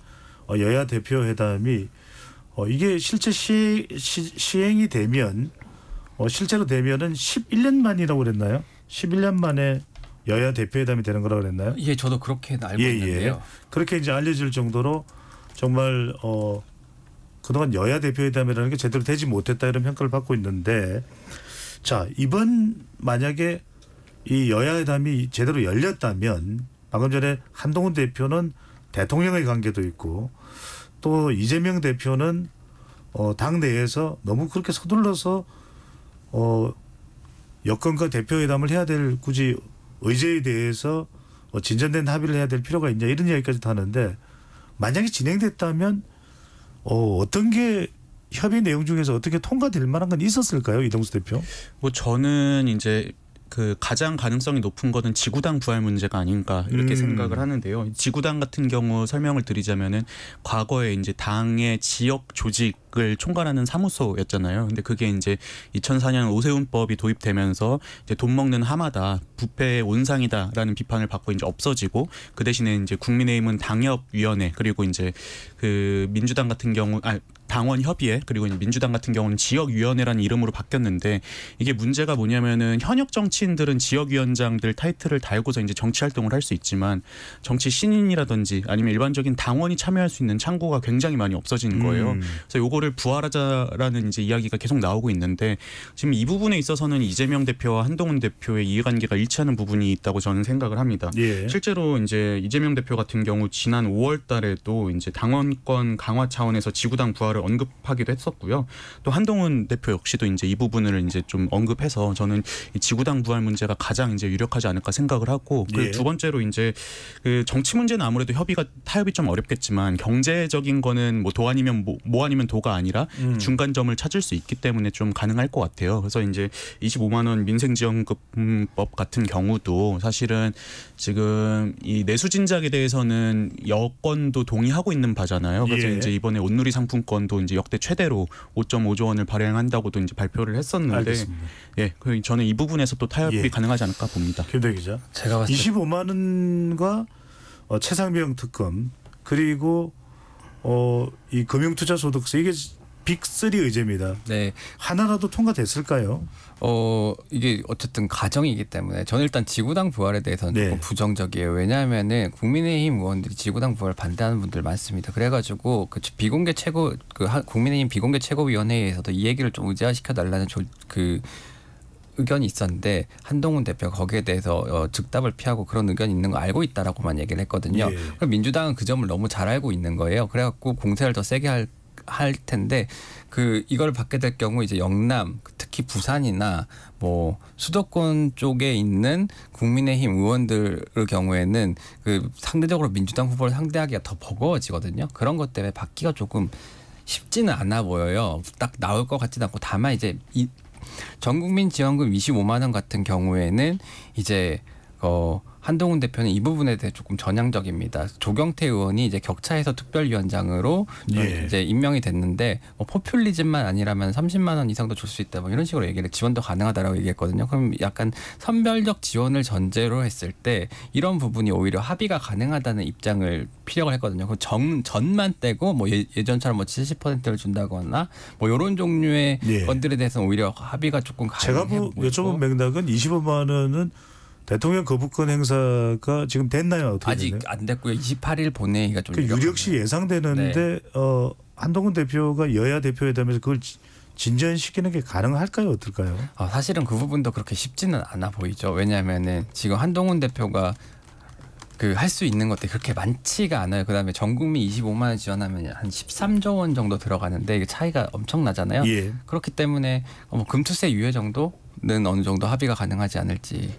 여야 대표 회담이 이게 실제 시행이 되면 실제로 되면은 11년 만이라고 그랬나요? 11년 만에 여야 대표 회담이 되는 거라고 그랬나요? 예, 저도 그렇게 알고 있는데요. 그렇게 이제 알려질 정도로 정말 그동안 여야 대표 회담이라는 게 제대로 되지 못했다 이런 평가를 받고 있는데 자, 이번 만약에 이 여야 회담이 제대로 열렸다면 방금 전에 한동훈 대표는 대통령의 관계도 있고 또 이재명 대표는 당 내에서 너무 그렇게 서둘러서 여권과 대표회담을 해야 될 굳이 의제에 대해서 진전된 합의를 해야 될 필요가 있냐 이런 이야기까지 하는데 만약에 진행됐다면 어떤 게 협의 내용 중에서 어떻게 통과될 만한 건 있었을까요, 이동수 대표? 뭐 저는 이제 그 가장 가능성이 높은 거는 지구당 부활 문제가 아닌가 이렇게 생각을 하는데요. 지구당 같은 경우 설명을 드리자면은 과거에 이제 당의 지역 조직을 총괄하는 사무소였잖아요. 근데 그게 이제 2004년 오세훈법이 도입되면서 이제 돈 먹는 하마다 부패의 온상이다라는 비판을 받고 이제 없어지고 그 대신에 이제 국민의힘은 당협위원회 그리고 이제 그 민주당 같은 경우 당원 협의회 그리고 민주당 같은 경우는 지역위원회라는 이름으로 바뀌었는데 이게 문제가 뭐냐면은 현역 정치인들은 지역위원장들 타이틀을 달고서 이제 정치 활동을 할 수 있지만 정치 신인이라든지 아니면 일반적인 당원이 참여할 수 있는 창구가 굉장히 많이 없어지는 거예요. 그래서 요거를 부활하자라는 이제 이야기가 계속 나오고 있는데 지금 이 부분에 있어서는 이재명 대표와 한동훈 대표의 이해관계가 일치하는 부분이 있다고 저는 생각을 합니다. 예. 실제로 이제 이재명 대표 같은 경우 지난 5월달에도 이제 당원권 강화 차원에서 지구당 부활을 언급하기도 했었고요. 또 한동훈 대표 역시도 이제 이 부분을 이제 좀 언급해서 저는 이 지구당 부활 문제가 가장 이제 유력하지 않을까 생각을 하고 그리고 두 번째로 이제 그 정치 문제는 아무래도 타협이 좀 어렵겠지만 경제적인 거는 뭐 도 아니면 뭐 아니면 도가 아니라 중간점을 찾을 수 있기 때문에 좀 가능할 것 같아요. 그래서 이제 25만 원 민생지원금법 같은 경우도 사실은 지금 이 내수진작에 대해서는 여권도 동의하고 있는 바잖아요. 그래서 예. 이제 이번에 온누리 상품권도 이제 역대 최대로 5.5조 원을 발행한다고도 이제 발표를 했었는데, 알겠습니다. 예, 저는 이 부분에서 또 타협이 예. 가능하지 않을까 봅니다. 김대 기자. 제가 봤을 때 25만 원과 최상병 특검 그리고 이 금융투자소득세 이게 빅3 의제입니다. 네. 하나라도 통과됐을까요? 이게 어쨌든 가정이기 때문에 저는 일단 지구당 부활에 대해서는 네. 조금 부정적이에요. 왜냐하면은 국민의힘 의원들이 지구당 부활 반대하는 분들 많습니다. 그래가지고 국민의힘 비공개 최고위원회에서도 이 얘기를 좀 의제화시켜 달라는 의견이 있었는데 한동훈 대표가 거기에 대해서 즉답을 피하고 그런 의견이 있는 거 알고 있다라고만 얘기를 했거든요. 예. 그럼 민주당은 그 점을 너무 잘 알고 있는 거예요. 그래갖고 공세를 더 세게 할 텐데 이걸 받게 될 경우 이제 영남 특히 부산이나 뭐 수도권 쪽에 있는 국민의힘 의원들의 경우에는 상대적으로 민주당 후보를 상대하기가 더 버거워지거든요. 그런 것 때문에 받기가 조금 쉽지는 않아 보여요. 딱 나올 것 같지는 않고 다만 이제 전국민 지원금 25만 원 같은 경우에는 이제 한동훈 대표는 이 부분에 대해 조금 전향적입니다. 조경태 의원이 이제 격차에서 특별위원장으로 예. 이제 임명이 됐는데 뭐 포퓰리즘만 아니라면 30만 원 이상도 줄 수 있다 뭐 이런 식으로 얘기를 지원도 가능하다라고 얘기했거든요. 그럼 약간 선별적 지원을 전제로 했을 때 이런 부분이 오히려 합의가 가능하다는 입장을 피력을 했거든요. 그 전만 떼고 뭐 예전처럼 뭐 70%를 준다거나 뭐 이런 종류의 예. 건들에 대해서는 오히려 합의가 조금 제가 가능해 보이고. 여쭤본 맥락은 25만 원은 대통령 거부권 행사가 지금 됐나요? 어떻게 아직 되나요? 안 됐고요. 28일 본회의가 좀 그 유력시 예상되는데 한동훈 대표가 여야 대표회담에서 그걸 진전시키는 게 가능할까요? 어떨까요? 사실은 그 부분도 그렇게 쉽지는 않아 보이죠. 왜냐하면은 지금 한동훈 대표가 그 할 수 있는 것들이 그렇게 많지가 않아요. 그다음에 전 국민 25만 원 지원하면 한 13조 원 정도 들어가는데 이게 차이가 엄청나잖아요. 예. 그렇기 때문에 뭐 금투세 유예 정도는 어느 정도 합의가 가능하지 않을지.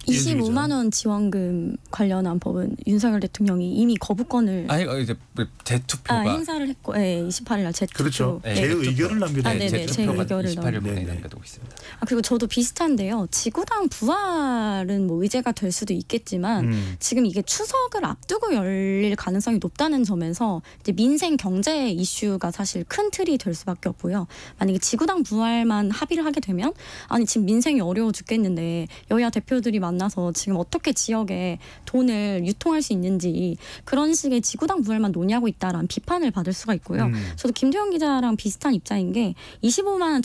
25만 원 지원금 관련한 법은 윤석열 대통령이 이미 거부권을 이제 재투표가 행사를 했고, 네, 28일 날 재투표. 그렇죠. 네, 제 재투표. 의견을 남겨도 네네, 제 재투표가 의견을 28일 본회의에 네네. 남겨두고 있습니다. 그리고 저도 비슷한데요. 지구당 부활은 뭐 의제가 될 수도 있겠지만 지금 이게 추석을 앞두고 열릴 가능성이 높다는 점에서 이제 민생 경제 이슈가 사실 큰 틀이 될 수밖에 없고요. 만약에 지구당 부활만 합의를 하게 되면 아니 지금 민생이 어려워 죽겠는데 여야 대표들이 만나서 지금 어떻게 지역에 돈을 유통할 수 있는지 그런 식의 지구당 부활만 논의하고 있다라는 비판을 받을 수가 있고요. 저도 김태형 기자랑 비슷한 입장인 게 25만 원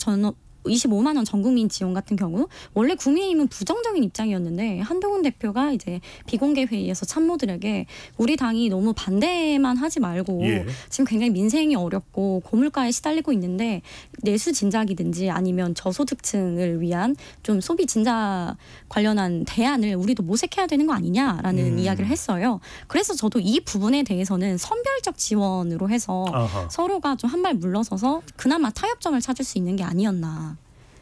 전 국민 지원 같은 경우 원래 국민의힘은 부정적인 입장이었는데 한동훈 대표가 이제 비공개 회의에서 참모들에게 우리 당이 너무 반대만 하지 말고 예. 지금 굉장히 민생이 어렵고 고물가에 시달리고 있는데 내수 진작이든지 아니면 저소득층을 위한 좀 소비 진작 관련한 대안을 우리도 모색해야 되는 거 아니냐라는 이야기를 했어요. 그래서 저도 이 부분에 대해서는 선별적 지원으로 해서 아하. 서로가 좀 한 발 물러서서 그나마 타협점을 찾을 수 있는 게 아니었나.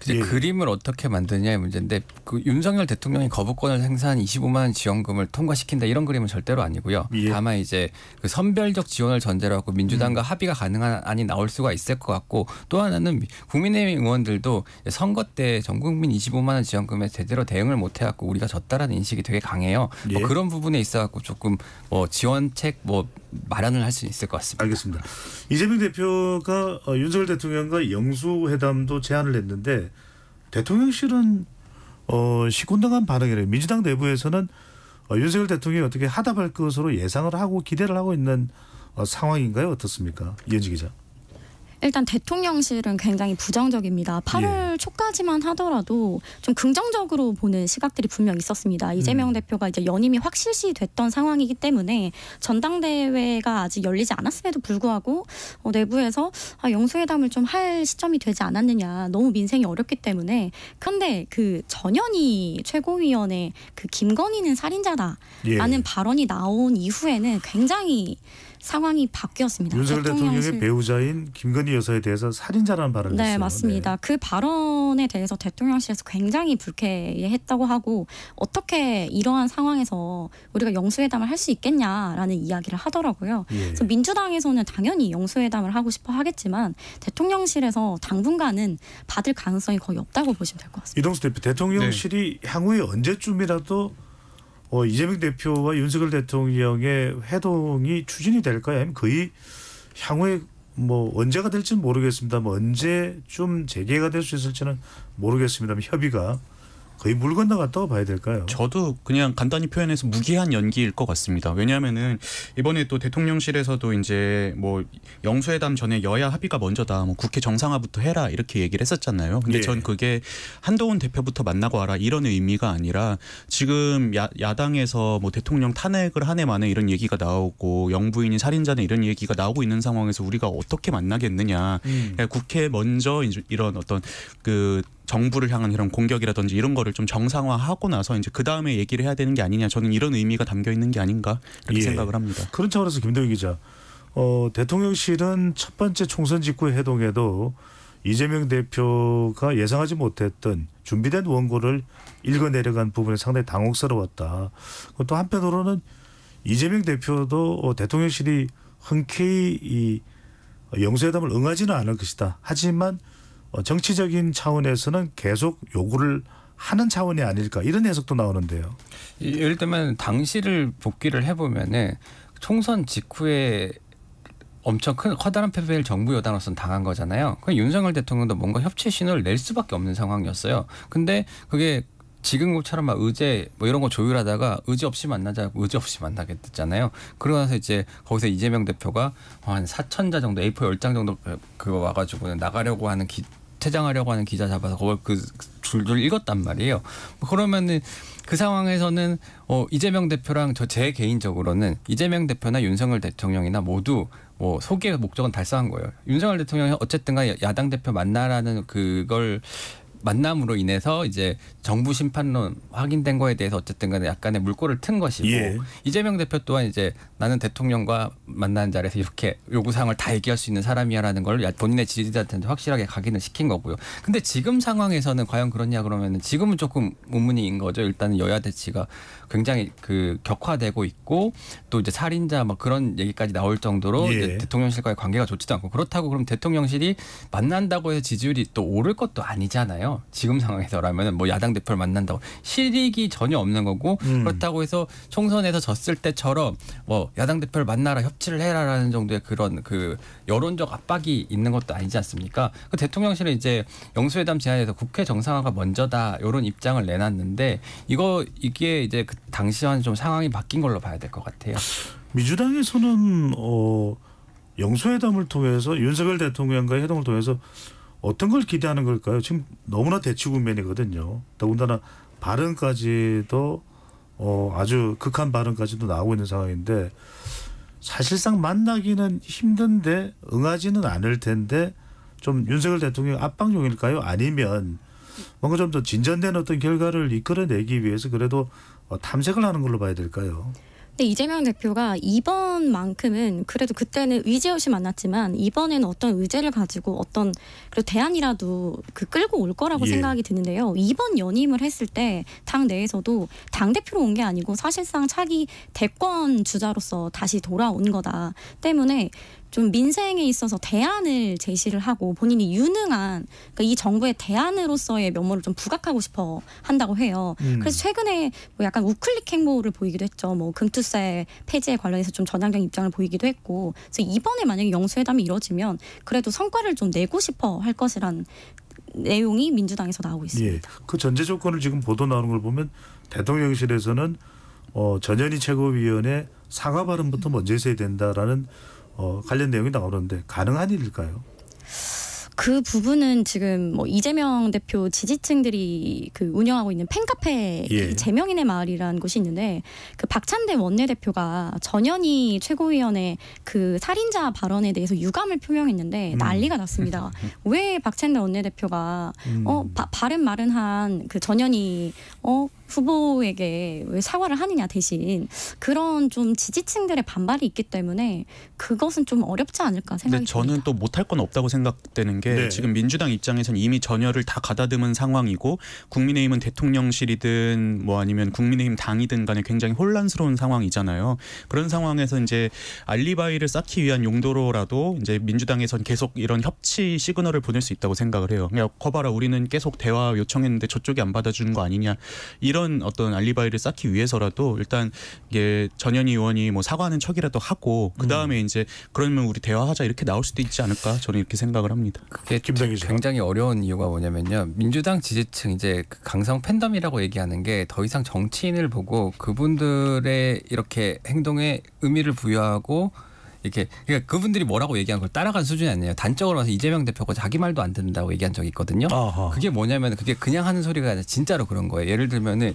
이제 예. 그림을 어떻게 만드냐의 문제인데 그 윤석열 대통령이 거부권을 행사한 25만 원 지원금을 통과시킨다 이런 그림은 절대로 아니고요. 예. 다만 이제 그 선별적 지원을 전제로 하고 민주당과 합의가 가능한 안이 나올 수가 있을 것 같고 또 하나는 국민의힘 의원들도 선거 때 전 국민 25만 원 지원금에 제대로 대응을 못 해갖고 우리가 졌다라는 인식이 되게 강해요. 예. 뭐 그런 부분에 있어갖고 조금 뭐 지원책 마련을 할 수 있을 것 같습니다. 알겠습니다. 이재명 대표가 윤석열 대통령과 영수회담도 제안을 했는데 대통령실은 시큰둥한 반응이래요. 민주당 내부에서는 윤석열 대통령이 어떻게 하답할 것으로 예상을 하고 기대를 하고 있는 상황인가요? 어떻습니까? 이현지 기자. 일단 대통령실은 굉장히 부정적입니다. 8월 초까지만 하더라도 좀 긍정적으로 보는 시각들이 분명 있었습니다. 이재명 대표가 이제 연임이 확실시 됐던 상황이기 때문에 전당대회가 아직 열리지 않았음에도 불구하고 내부에서 영수회담을 좀 할 시점이 되지 않았느냐. 너무 민생이 어렵기 때문에. 근데 그 전현희 최고위원의 그 김건희는 살인자다라는 발언이 나온 이후에는 굉장히 상황이 바뀌었습니다. 윤석열 대통령의 배우자인 김건희 여사에 대해서 살인자라는 발언을 했어요. 네, 맞습니다. 그 발언에 대해서 대통령실에서 굉장히 불쾌했다고 하고 어떻게 이러한 상황에서 우리가 영수회담을 할 수 있겠냐라는 이야기를 하더라고요. 예. 그래서 민주당에서는 당연히 영수회담을 하고 싶어 하겠지만 대통령실에서 당분간은 받을 가능성이 거의 없다고 보시면 될 것 같습니다. 이동수 대표, 대통령실이 향후에 언제쯤이라도 이재명 대표와 윤석열 대통령의 회동이 추진이 될까요? 아니면 거의 향후에 뭐 언제가 될지는 모르겠습니다. 뭐 언제쯤 재개가 될 수 있을지는 모르겠습니다만 협의가 거의 물 건너갔다고 봐야 될까요? 저도 그냥 간단히 표현해서 무기한 연기일 것 같습니다. 왜냐하면은 이번에 또 대통령실에서도 이제 뭐 영수회담 전에 여야 합의가 먼저다. 뭐 국회 정상화부터 해라 이렇게 얘기를 했었잖아요. 근데 예. 전 그게 한동훈 대표부터 만나고 와라 이런 의미가 아니라 지금 야당에서 뭐 대통령 탄핵을 한 해 만에 이런 얘기가 나오고 영부인이 살인자는 이런 얘기가 나오고 있는 상황에서 우리가 어떻게 만나겠느냐. 그러니까 국회 먼저 이런 어떤 그 정부를 향한 이런 공격이라든지 이런 거를 좀 정상화하고 나서 이제 그 다음에 얘기를 해야 되는 게 아니냐. 저는 이런 의미가 담겨 있는 게 아닌가 이렇게 생각을 합니다. 그런 차원에서 김동희 기자, 대통령실은 첫 번째 총선 직후의 회동에도 이재명 대표가 예상하지 못했던 준비된 원고를 읽어내려간 부분에 상당히 당혹스러웠다. 또 한편으로는 이재명 대표도 대통령실이 흔쾌히 이 영수회담을 응하지는 않을 것이다. 하지만 정치적인 차원에서는 계속 요구를 하는 차원이 아닐까 이런 해석도 나오는데요. 예를 들면 당시를 복귀를 해보면은 총선 직후에 엄청 커다란 패배를 정부 여당으로서는 당한 거잖아요. 그 윤석열 대통령도 뭔가 협치 신호를 낼 수밖에 없는 상황이었어요. 근데 그게 지금처럼 막 의제 뭐 이런 거 조율하다가 의제 없이 만나자 의제 없이 만나게 됐잖아요. 그러고 나서 이제 거기서 이재명 대표가 한 4,000자 정도 A4 10장 정도 그거 와가지고 나가려고 하는 퇴장하려고 하는 기자 잡아서 그걸 그 줄줄 읽었단 말이에요. 그러면은 그 상황에서는 이재명 대표랑 제 개인적으로는 이재명 대표나 윤석열 대통령이나 모두 뭐 소기의 목적은 달성한 거예요. 윤석열 대통령이 어쨌든간 야당 대표 만나라는 그걸 만남으로 인해서 이제 정부 심판론 확인된 거에 대해서 어쨌든 간에 약간의 물꼬를 튼 것이고 예. 이재명 대표 또한 이제 나는 대통령과 만나는 자리에서 이렇게 요구사항을 다 얘기할 수 있는 사람이야라는 걸 본인의 지지자한테 확실하게 각인을 시킨 거고요. 근데 지금 상황에서는 과연 그렇냐 그러면은 지금은 조금 의문인 거죠. 일단은 여야 대치가 굉장히 그 격화되고 있고 또 이제 살인자 막 그런 얘기까지 나올 정도로 예. 이제 대통령실과의 관계가 좋지도 않고 그렇다고 그럼 대통령실이 만난다고 해서 지지율이 또 오를 것도 아니잖아요. 지금 상황에서라면 뭐 야당 대표를 만난다고 실익이 전혀 없는 거고 그렇다고 해서 총선에서 졌을 때처럼 뭐 야당 대표를 만나라 협치를 해라라는 정도의 그런 그 여론적 압박이 있는 것도 아니지 않습니까? 그 대통령실은 이제 영수회담 제안에서 국회 정상화가 먼저다 이런 입장을 내놨는데 이게 이제 그 당시와는 좀 상황이 바뀐 걸로 봐야 될 것 같아요. 민주당에서는 영수회담을 통해서 윤석열 대통령과의 회동을 통해서 어떤 걸 기대하는 걸까요? 지금 너무나 대치 국면이거든요. 더군다나 발언까지도 아주 극한 발언까지도 나오고 있는 상황인데 사실상 만나기는 힘든데 응하지는 않을 텐데 좀 윤석열 대통령 압박용일까요? 아니면 뭔가 좀 더 진전된 어떤 결과를 이끌어내기 위해서 그래도 탐색을 하는 걸로 봐야 될까요? 근데 이재명 대표가 이번만큼은 그래도 그때는 의제 없이 만났지만 이번에는 어떤 의제를 가지고 어떤 그래도 대안이라도 끌고 올 거라고 예. 생각이 드는데요. 이번 연임을 했을 때 당 내에서도 당 대표로 온 게 아니고 사실상 차기 대권 주자로서 다시 돌아온 거다 때문에 좀 민생에 있어서 대안을 제시를 하고 본인이 유능한 그러니까 이 정부의 대안으로서의 면모를 좀 부각하고 싶어 한다고 해요. 그래서 최근에 뭐 약간 우클릭 행보를 보이기도 했죠. 뭐 금투세 폐지에 관련해서 좀 전향적인 입장을 보이기도 했고 그래서 이번에 만약에 영수회담이 이루어지면 그래도 성과를 좀 내고 싶어 할 것이란 내용이 민주당에서 나오고 있습니다. 예. 그 전제 조건을 지금 보도 나오는 걸 보면 대통령실에서는 전현희 최고위원의 사과 발언부터 먼저 있어야 된다라는 관련 내용이 나오는데 가능한 일일까요? 그 부분은 지금 뭐 이재명 대표 지지층들이 운영하고 있는 팬카페 예. 제명인의 마을이라는 곳이 있는데 그 박찬대 원내대표가 전현희 최고위원의 그 살인자 발언에 대해서 유감을 표명했는데 난리가 났습니다. 왜 박찬대 원내대표가 바른 마른한 그 전현희 후보에게 왜 사과를 하느냐 대신 그런 좀 지지층들의 반발이 있기 때문에 그것은 좀 어렵지 않을까 생각이 듭니다. 저는 또 못할 건 없다고 생각되는 게 네. 지금 민주당 입장에서는 이미 전열을 다 가다듬은 상황이고 국민의힘은 대통령실이든 뭐 아니면 국민의힘 당이든 간에 굉장히 혼란스러운 상황이잖아요. 그런 상황에서 이제 알리바이를 쌓기 위한 용도로라도 이제 민주당에선 계속 이런 협치 시그널을 보낼 수 있다고 생각을 해요. 그냥 거봐라 우리는 계속 대화 요청했는데 저쪽이 안 받아주는 거 아니냐 이런 어떤 알리바이를 쌓기 위해서라도 일단 이게 전현희 의원이 뭐 사과하는 척이라도 하고 그 다음에 이제 그러면 우리 대화하자 이렇게 나올 수도 있지 않을까 저는 이렇게 생각을 합니다. 그게 김상희 씨. 굉장히 어려운 이유가 뭐냐면요. 민주당 지지층 이제 그 강성 팬덤이라고 얘기하는 게 더 이상 정치인을 보고 그분들의 이렇게 행동에 의미를 부여하고 이렇게 그러니까 그분들이 뭐라고 얘기하는 걸 따라간 수준이 아니에요. 단적으로 와서 이재명 대표가 자기 말도 안 듣는다고 얘기한 적이 있거든요. 아하. 그게 뭐냐면 그게 그냥 하는 소리가 아니라 진짜로 그런 거예요. 예를 들면은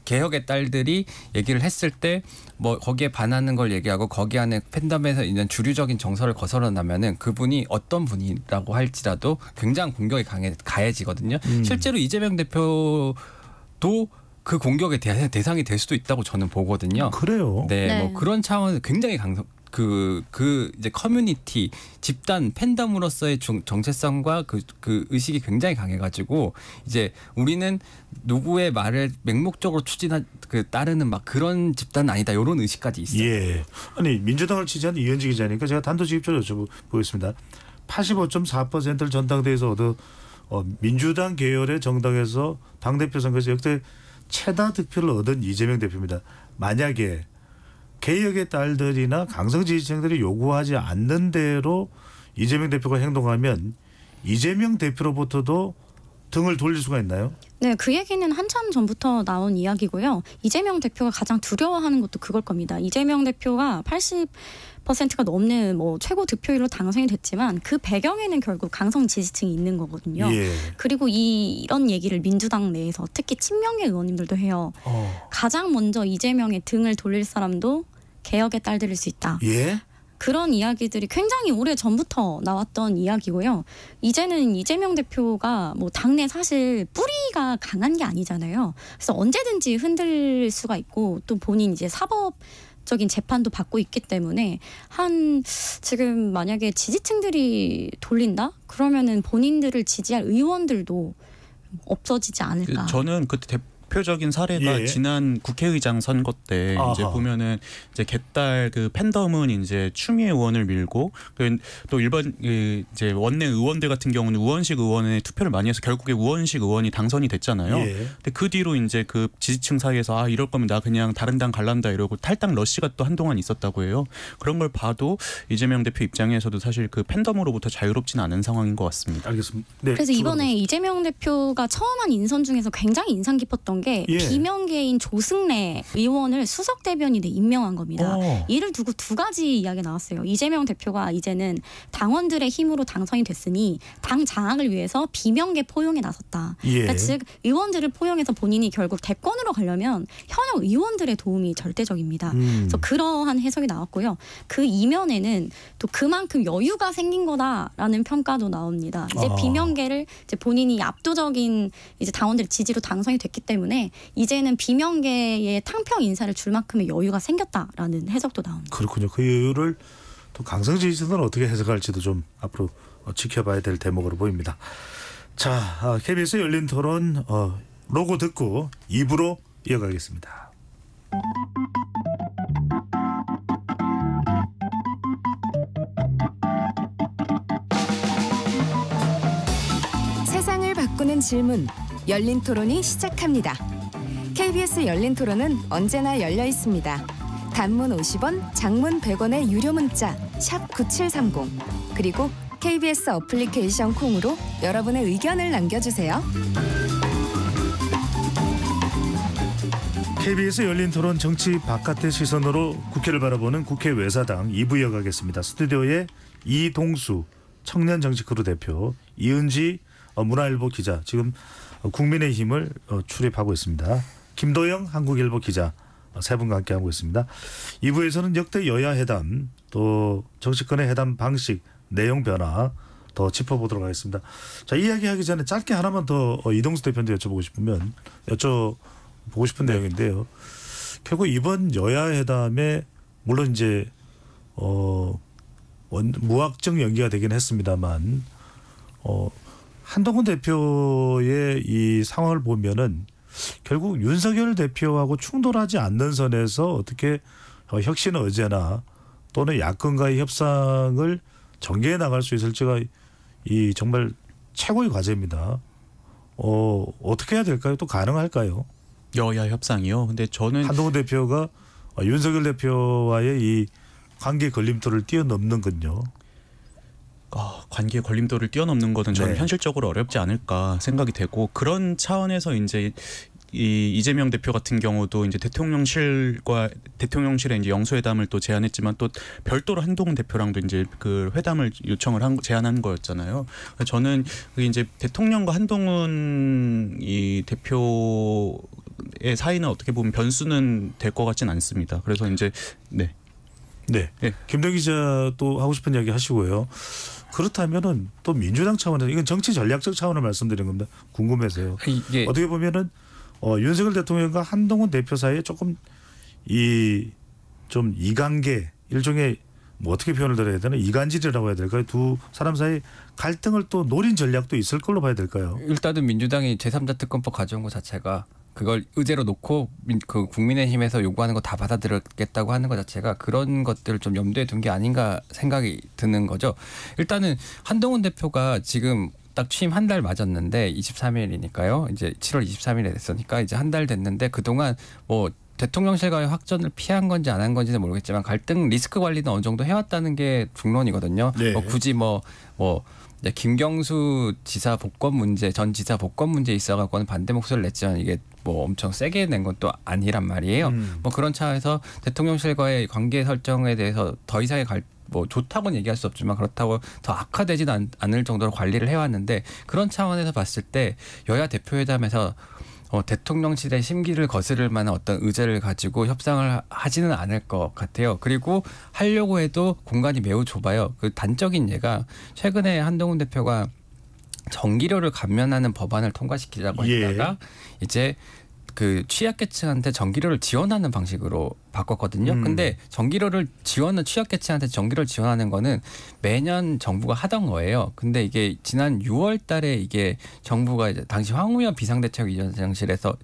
개혁의 딸들이 얘기를 했을 때 뭐 거기에 반하는 걸 얘기하고 거기 안에 팬덤에서 있는 주류적인 정서를 거스러나면은 그분이 어떤 분이라고 할지라도 굉장히 공격이 가해지거든요. 실제로 이재명 대표도 그 공격의 대상이 될 수도 있다고 저는 보거든요. 그래요. 네. 뭐 그런 차원에서 굉장히 이제 커뮤니티 집단 팬덤으로서의 정체성과 그 의식이 굉장히 강해가지고 이제 우리는 누구의 말을 맹목적으로 따르는 막 그런 집단은 아니다 이런 의식까지 있어요. 예. 아니 민주당을 지지한 이현지 기자니까 제가 단도직입적으로 여쭤보겠습니다. 85.4%를 전당대회에서 민주당 계열의 정당에서 당대표 선거에서 역대 최다 득표를 얻은 이재명 대표입니다. 만약에 개혁의 딸들이나 강성 지지층들이 요구하지 않는 대로 이재명 대표가 행동하면 이재명 대표로부터도 등을 돌릴 수가 있나요? 네, 그 얘기는 한참 전부터 나온 이야기고요. 이재명 대표가 가장 두려워하는 것도 그걸 겁니다. 이재명 대표가 80%가 넘는 최고 득표율로 당선이 됐지만 그 배경에는 결국 강성 지지층이 있는 거거든요. 예. 그리고 이런 얘기를 민주당 내에서 특히 친명계 의원님들도 해요. 가장 먼저 이재명의 등을 돌릴 사람도 개혁의 딸들일 수 있다. 예? 그런 이야기들이 굉장히 오래 전부터 나왔던 이야기고요. 이제는 이재명 대표가 당내 사실 뿌리가 강한 게 아니잖아요. 그래서 언제든지 흔들 수가 있고 또 본인 이제 사법적인 재판도 받고 있기 때문에 지금 만약에 지지층들이 돌린다? 그러면은 본인들을 지지할 의원들도 없어지지 않을까. 저는 그때 대표적인 사례가 예. 지난 국회의장 선거 때 이제 보면은 이제 개딸 그 팬덤은 이제 추미애 의원을 밀고 또 일반 이제 원내 의원들 같은 경우는 우원식 의원의 투표를 많이 해서 결국에 우원식 의원이 당선이 됐잖아요. 예. 근데 그 뒤로 이제 그 지지층 사이에서 이럴 거면 나 그냥 다른 당 갈란다 이러고 탈당 러시가 또 한동안 있었다고 해요. 그런 걸 봐도 이재명 대표 입장에서도 사실 그 팬덤으로부터 자유롭지는 않은 상황인 것 같습니다. 알겠습니다. 네, 그래서 이번에 이재명 대표가 처음 한 인선 중에서 굉장히 인상 깊었던 게 예. 비명계인 조승래 의원을 수석 대변인에 임명한 겁니다. 이를 두고 두 가지 이야기가 나왔어요. 이재명 대표가 이제는 당원들의 힘으로 당선이 됐으니 당 장악을 위해서 비명계 포용에 나섰다. 예. 그러니까 즉 의원들을 포용해서 본인이 결국 대권으로 가려면 현역 의원들의 도움이 절대적입니다. 그래서 그러한 해석이 나왔고요. 그 이면에는 또 그만큼 여유가 생긴 거다라는 평가도 나옵니다. 이제 비명계를 이제 본인이 압도적인 이제 당원들의 지지로 당선이 됐기 때문에 이제는 비명계의 탕평 인사를 줄 만큼의 여유가 생겼다라는 해석도 나옵니다. 그렇군요. 그 여유를 또 강성 지지층은 어떻게 해석할지도 좀 앞으로 지켜봐야 될 대목으로 보입니다. 자, KBS 열린 토론 로고 듣고 2부로 이어가겠습니다. 세상을 바꾸는 질문, 열린 토론이 시작합니다. KBS 열린 토론은 언제나 열려 있습니다. 단문 50원, 장문 100원의 유료 문자 샵 9730 그리고 KBS 어플리케이션 콩으로 여러분의 의견을 남겨주세요. KBS 열린 토론 정치 바깥의 시선으로 국회를 바라보는 국회 외사당 2부 이어가겠습니다. 스튜디오에 이동수 청년정치크루 대표, 이은지 문화일보 기자, 지금 국민의힘을 출입하고 있습니다. 김도영 한국일보 기자 세 분과 함께하고 있습니다. 2부에서는 역대 여야 회담 또 정치권의 회담 방식 내용 변화 더 짚어보도록 하겠습니다. 자, 이야기하기 전에 짧게 하나만 더 이동수 대표한테 여쭤보고 싶은 내용인데요. 결국 이번 여야 회담에 물론 이제 무학적 연기가 되긴 했습니다만 한동훈 대표의 이 상황을 보면은 결국 윤석열 대표하고 충돌하지 않는 선에서 어떻게 혁신 의제나 또는 야권과의 협상을 전개해 나갈 수 있을지가 이 정말 최고의 과제입니다. 어떻게 해야 될까요? 또 가능할까요? 여야 협상이요. 근데 저는 한동훈 대표가 윤석열 대표와의 이 관계 걸림돌을 뛰어넘는 건요. 관계 걸림돌을 뛰어넘는 것은 저는 네. 현실적으로 어렵지 않을까 생각이 되고, 그런 차원에서 이제 이재명 대표 같은 경우도 이제 대통령실에 이제 영수회담을 또 제안했지만 또 별도로 한동훈 대표랑도 이제 그 회담을 제안한 거였잖아요. 저는 이제 대통령과 한동훈 이 대표의 사이는 어떻게 보면 변수는 될 것 같진 않습니다. 그래서 이제 네. 김동 기자 또 하고 싶은 이야기 하시고요. 그렇다면은 또 민주당 차원에서 이건 정치 전략적 차원을 말씀드린 겁니다. 궁금해서요. 이게 어떻게 보면은 윤석열 대통령과 한동훈 대표 사이에 조금 좀 이관계, 일종의 뭐 어떻게 표현을 드려야 되나, 이간질이라고 해야 될까요? 두 사람 사이 갈등을 또 노린 전략도 있을 걸로 봐야 될까요? 일단은 민주당이 제3자 특검법 가져온 것 자체가 그걸 의제로 놓고 그 국민의힘에서 요구하는 거 다 받아들였겠다고 하는 것 자체가 그런 것들을 좀 염두에 둔 게 아닌가 생각이 드는 거죠. 일단은 한동훈 대표가 지금 딱 취임 한 달 맞았는데 23일이니까요. 이제 7월 23일에 됐으니까 이제 한 달 됐는데 그동안 뭐 대통령실과의 확전을 피한 건지 안 한 건지는 모르겠지만 갈등 리스크 관리는 어느 정도 해왔다는 게 중론이거든요. 네. 뭐 굳이 뭐 이제 김경수 지사 복권 문제, 전 지사 복권 문제 있어갖고는 반대 목소리를 냈지만 이게 뭐 엄청 세게 낸 건 또 아니란 말이에요. 뭐 그런 차에서 대통령실과의 관계 설정에 대해서 더 이상의 뭐 좋다고는 얘기할 수 없지만 그렇다고 더 악화되지는 않을 정도로 관리를 해왔는데 그런 차원에서 봤을 때 여야 대표회담에서 대통령실의 심기를 거스를 만한 어떤 의제를 가지고 협상을 하지는 않을 것 같아요. 그리고 하려고 해도 공간이 매우 좁아요. 그 단적인 예가 최근에 한동훈 대표가 전기료를 감면하는 법안을 통과시키자고 했다가 이제 그 취약계층한테 전기료를 지원하는 방식으로 바꿨거든요. 근데 취약계층한테 전기료를 지원하는 거는 매년 정부가 하던 거예요. 근데 이게 지난 6월 달에 이게 정부가 이제 당시 황우여 비상대책위원장실에서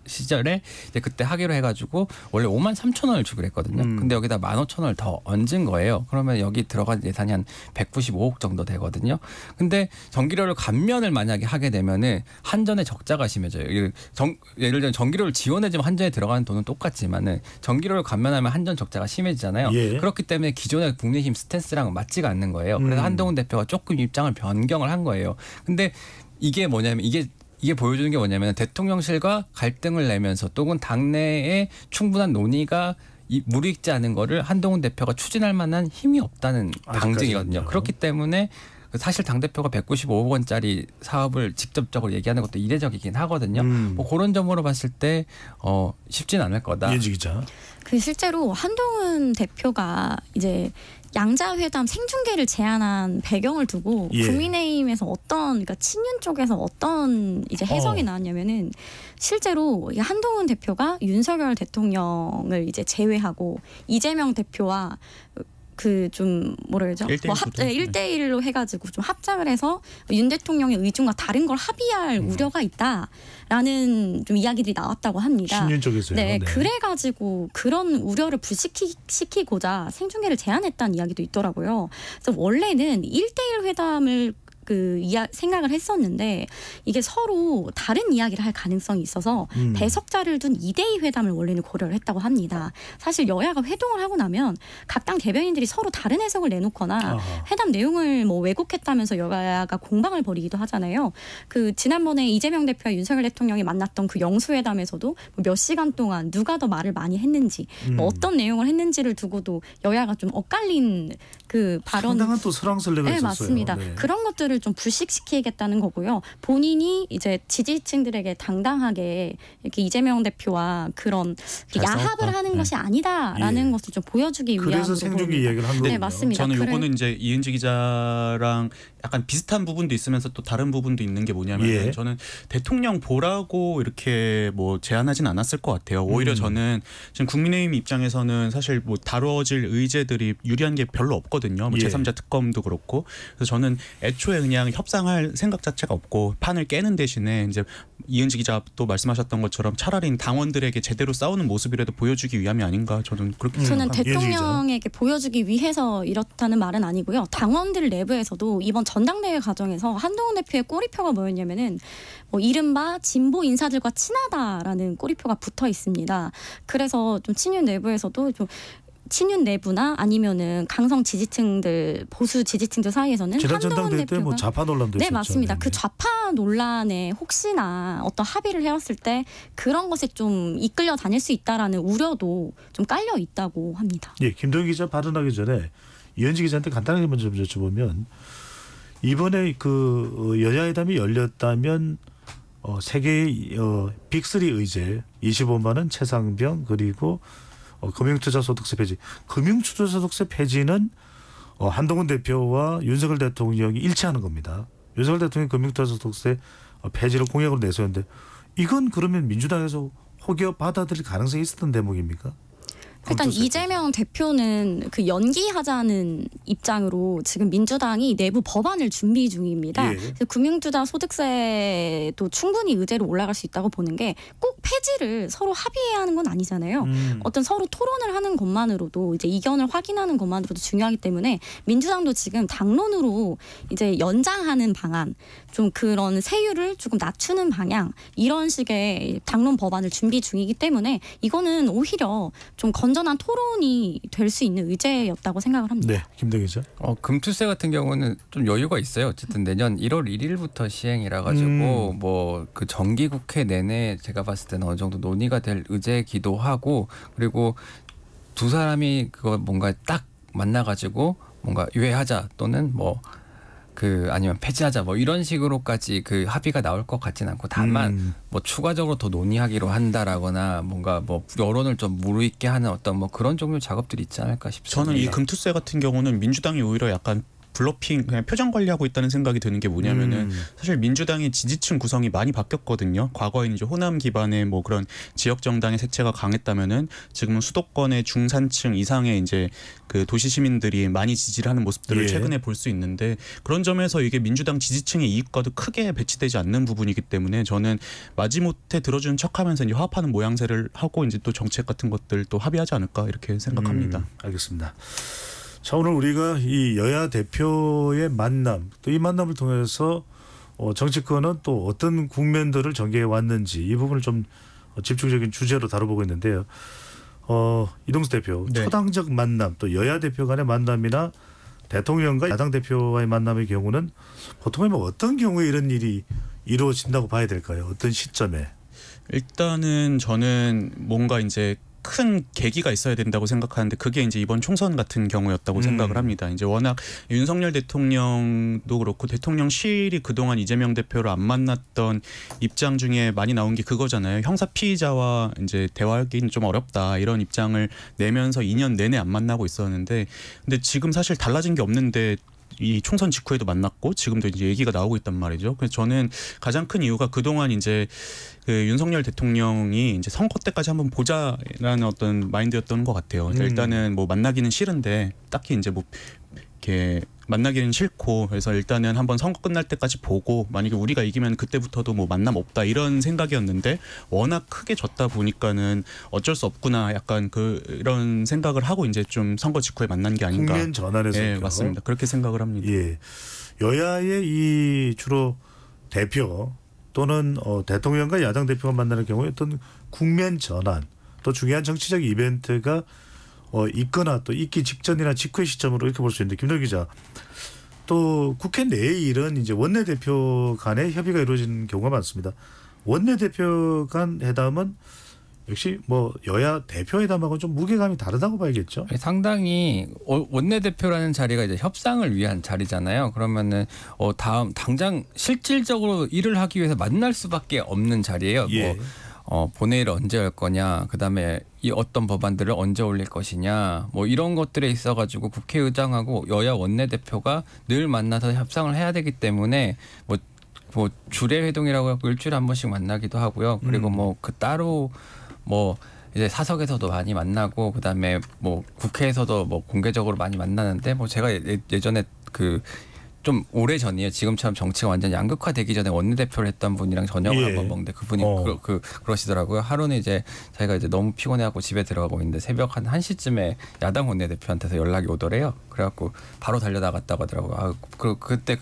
시절에 이제 그때 하기로 해가지고 원래 53,000원을 주기로 했거든요. 근데 여기다 15,000원을 더 얹은 거예요. 그러면 여기 들어간 예산이 한 195억 정도 되거든요. 근데 전기료를 감면을 만약에 하게 되면은 한전의 적자가 심해져요. 예를 들면 전기료를 지원해주면 한전에 들어가는 돈은 똑같지만은 전기료를 감면하면 한전 적자가 심해지잖아요. 예. 그렇기 때문에 기존의 국민의힘 스탠스랑은 맞지가 않는 거예요. 그래서 한동훈 대표가 조금 입장을 변경을 한 거예요. 근데 이게 뭐냐면 이게 보여주는 게 뭐냐면 대통령실과 갈등을 내면서 또는 당내에 충분한 논의가 무르익지 않은 거를 한동훈 대표가 추진할 만한 힘이 없다는 방증이거든요. 그렇기 때문에 사실 당대표가 195억 원짜리 사업을 직접적으로 얘기하는 것도 이례적이긴 하거든요. 뭐 그런 점으로 봤을 때 쉽진 않을 거다. 이현지 기자. 그 실제로 한동훈 대표가 이제 양자회담 생중계를 제안한 배경을 두고 국민의힘에서 그러니까 친윤 쪽에서 어떤 이제 해석이 나왔냐면은 실제로 한동훈 대표가 윤석열 대통령을 이제 제외하고 이재명 대표와 그 좀 뭐라 그러죠? 1대1로 해가지고 좀 합작을 해서 윤 대통령의 의중과 다른 걸 합의할 우려가 있다라는 좀 이야기들이 나왔다고 합니다. 신윤 쪽에서요. 네, 그래가지고 그런 우려를 불식시키고자 생중계를 제안했다는 이야기도 있더라고요. 그래서 원래는 1대1 회담을 생각을 했었는데 이게 서로 다른 이야기를 할 가능성이 있어서 배석자를 둔 2대2 회담을 원래는 고려를 했다고 합니다. 사실 여야가 회동을 하고 나면 각 당 대변인들이 서로 다른 해석을 내놓거나 회담 내용을 뭐 왜곡했다면서 여야가 공방을 벌이기도 하잖아요. 그 지난번에 이재명 대표와 윤석열 대통령이 만났던 그 영수회담에서도 몇 시간 동안 누가 더 말을 많이 했는지 뭐 어떤 내용을 했는지를 두고도 여야가 좀 엇갈린 그 발언. 상당한 또 설왕설래가 있었어요. 네, 맞습니다. 네. 그런 것들을 좀 불식시키겠다는 거고요. 본인이 이제 지지층들에게 당당하게 이렇게 이재명 대표와 그런 야합을 하는 것이 아니다라는 것을 좀 보여주기 위함으로. 그래서 생중계 이야기를 한 거예요. 네, 맞습니다. 저는 요거는 이제 이은지 기자랑 약간 비슷한 부분도 있으면서 또 다른 부분도 있는 게 뭐냐면 저는 대통령 보라고 이렇게 뭐 제안하진 않았을 것 같아요. 오히려 저는 지금 국민의힘 입장에서는 사실 뭐 다뤄질 의제들이 유리한 게 별로 없거든요. 뭐 제3자 특검도 그렇고. 그래서 저는 애초에 그냥 협상할 생각 자체가 없고 판을 깨는 대신에 이제 이은지 기자 또 말씀하셨던 것처럼 차라리 당원들에게 제대로 싸우는 모습이라도 보여주기 위함이 아닌가 저는 그렇게 저는 생각합니다. 대통령에게 보여주기 위해서 이렇다는 말은 아니고요. 당원들 내부에서도 이번 전당대회 과정에서 한동훈 대표의 꼬리표가 뭐였냐면은 뭐 이른바 진보 인사들과 친하다라는 꼬리표가 붙어 있습니다. 그래서 좀 친윤 내부에서도 좀 친윤 내부나 아니면은 강성 지지층들 보수 지지층들 사이에서는 지난 한동훈 전당대회 대표가 때 뭐 좌파 논란도 있었죠. 네, 맞습니다. 네. 그 좌파 논란에 혹시나 어떤 합의를 해왔을 때 그런 것에 좀 이끌려 다닐 수 있다라는 우려도 좀 깔려 있다고 합니다. 예, 김동희 기자 발언하기 전에 이현지 기자한테 간단하게 먼저 여쭤보면 이번에 그 여야회담이 열렸다면 세계의 빅3 의제 25만 원 최상병 그리고 금융투자소득세 폐지. 금융투자소득세 폐지는 한동훈 대표와 윤석열 대통령이 일치하는 겁니다. 윤석열 대통령이 금융투자소득세 폐지를 공약으로 내세웠는데 이건 그러면 민주당에서 혹여 받아들일 가능성이 있었던 대목입니까? 일단 이재명 대표는 그 연기하자는 입장으로 지금 민주당이 내부 법안을 준비 중입니다. 예. 금융투자 소득세도 충분히 의제로 올라갈 수 있다고 보는 게 꼭 폐지를 서로 합의해야 하는 건 아니잖아요. 어떤 서로 토론을 하는 것만으로도 이제 이견을 확인하는 것만으로도 중요하기 때문에 민주당도 지금 당론으로 이제 연장하는 방안, 좀 그런 세율을 조금 낮추는 방향 이런 식의 당론 법안을 준비 중이기 때문에 이거는 오히려 좀 건전한 토론이 될 수 있는 의제였다고 생각을 합니다. 네, 김대 기자. 금투세 같은 경우는 좀 여유가 있어요. 어쨌든 내년 1월 1일부터 시행이라 가지고 뭐 그 정기국회 내내 제가 봤을 때는 어느 정도 논의가 될 의제이기도 하고, 그리고 두 사람이 그거 뭔가 딱 만나가지고 뭔가 유예하자 또는 뭐 그 아니면 폐지하자 뭐 이런 식으로까지 그 합의가 나올 것 같진 않고, 다만 뭐 추가적으로 더 논의하기로 한다라거나 뭔가 뭐 여론을 좀 무르익게 하는 어떤 뭐 그런 종류 작업들이 있지 않을까 싶습니다. 저는 이 금투세 같은 경우는 민주당이 오히려 약간 블러핑, 그냥 표정 관리하고 있다는 생각이 드는 게 뭐냐면은 사실 민주당의 지지층 구성이 많이 바뀌었거든요. 과거에는 이제 호남 기반의 뭐 그런 지역 정당의 색채가 강했다면은 지금은 수도권의 중산층 이상의 이제 그 도시 시민들이 많이 지지를 하는 모습들을 예. 최근에 볼 수 있는데, 그런 점에서 이게 민주당 지지층의 이익과도 크게 배치되지 않는 부분이기 때문에 저는 마지못해 들어주는 척하면서 이제 화합하는 모양새를 하고 이제 또 정책 같은 것들 또 합의하지 않을까 이렇게 생각합니다. 알겠습니다. 자, 오늘 우리가 이 여야 대표의 만남, 또 이 만남을 통해서 정치권은 또 어떤 국면들을 전개해 왔는지 이 부분을 좀 집중적인 주제로 다뤄보고 있는데요. 이동수 대표, 네. 초당적 만남, 또 여야 대표 간의 만남이나 대통령과 야당 대표와의 만남의 경우는 보통 뭐 어떤 경우에 이런 일이 이루어진다고 봐야 될까요? 어떤 시점에? 일단은 저는 뭔가 이제 큰 계기가 있어야 된다고 생각하는데 그게 이제 이번 총선 같은 경우였다고 생각을 합니다. 이제 워낙 윤석열 대통령도 그렇고 대통령실이 그동안 이재명 대표를 안 만났던 입장 중에 많이 나온 게 그거잖아요. 형사 피의자와 이제 대화하기는 좀 어렵다 이런 입장을 내면서 2년 내내 안 만나고 있었는데, 근데 지금 사실 달라진 게 없는데 이 총선 직후에도 만났고 지금도 이제 얘기가 나오고 있단 말이죠. 그래서 저는 가장 큰 이유가 그동안 이제 그 윤석열 대통령이 이제 선거 때까지 한번 보자라는 어떤 마인드였던 것 같아요. 일단은 뭐 만나기는 싫은데 딱히 이제 뭐 이렇게 만나기는 싫고, 그래서 일단은 한번 선거 끝날 때까지 보고 만약에 우리가 이기면 그때부터도 뭐 만남 없다 이런 생각이었는데, 워낙 크게 졌다 보니까는 어쩔 수 없구나 약간 그런 생각을 하고 이제 좀 선거 직후에 만난 게 아닌가. 국면 전환에서. 네, 맞습니다. 그렇게 생각을 합니다. 예, 여야의 이 주로 대표 또는 대통령과 야당 대표가 만나는 경우에 어떤 국면 전환, 또 중요한 정치적 이벤트가 있거나 또 있기 직전이나 직후의 시점으로 이렇게 볼 수 있는데, 김정 기자, 또 국회 내일은 이제 원내대표 간의 협의가 이루어지는 경우가 많습니다. 원내대표 간 회담은 역시 뭐 여야 대표 회담하고 좀 무게감이 다르다고 봐야겠죠. 상당히 원내대표라는 자리가 이제 협상을 위한 자리잖아요. 그러면은 다음 당장 실질적으로 일을 하기 위해서 만날 수밖에 없는 자리예요. 예. 본회의를 언제 할 거냐, 그다음에 이 어떤 법안들을 언제 올릴 것이냐, 뭐 이런 것들에 있어가지고 국회의장하고 여야 원내대표가 늘 만나서 협상을 해야 되기 때문에 뭐 주례 회동이라고 하고 일주일에 한 번씩 만나기도 하고요. 그리고 뭐 그 따로 뭐 이제 사석에서도 많이 만나고, 그다음에 뭐 국회에서도 뭐 공개적으로 많이 만나는데, 뭐 제가 예전에 그 좀 오래 전이에요. 지금처럼 정치가 완전 양극화되기 전에 원내대표를 했던 분이랑 저녁을 예. 한번 먹는데 그분이 그러시더라고요. 하루는 이제 자기가 이제 너무 피곤해하고 집에 들어가고 있는데 새벽 한 1시쯤에 야당 원내대표한테서 연락이 오더래요. 그래갖고 바로 달려나갔다고 하더라고요. 그때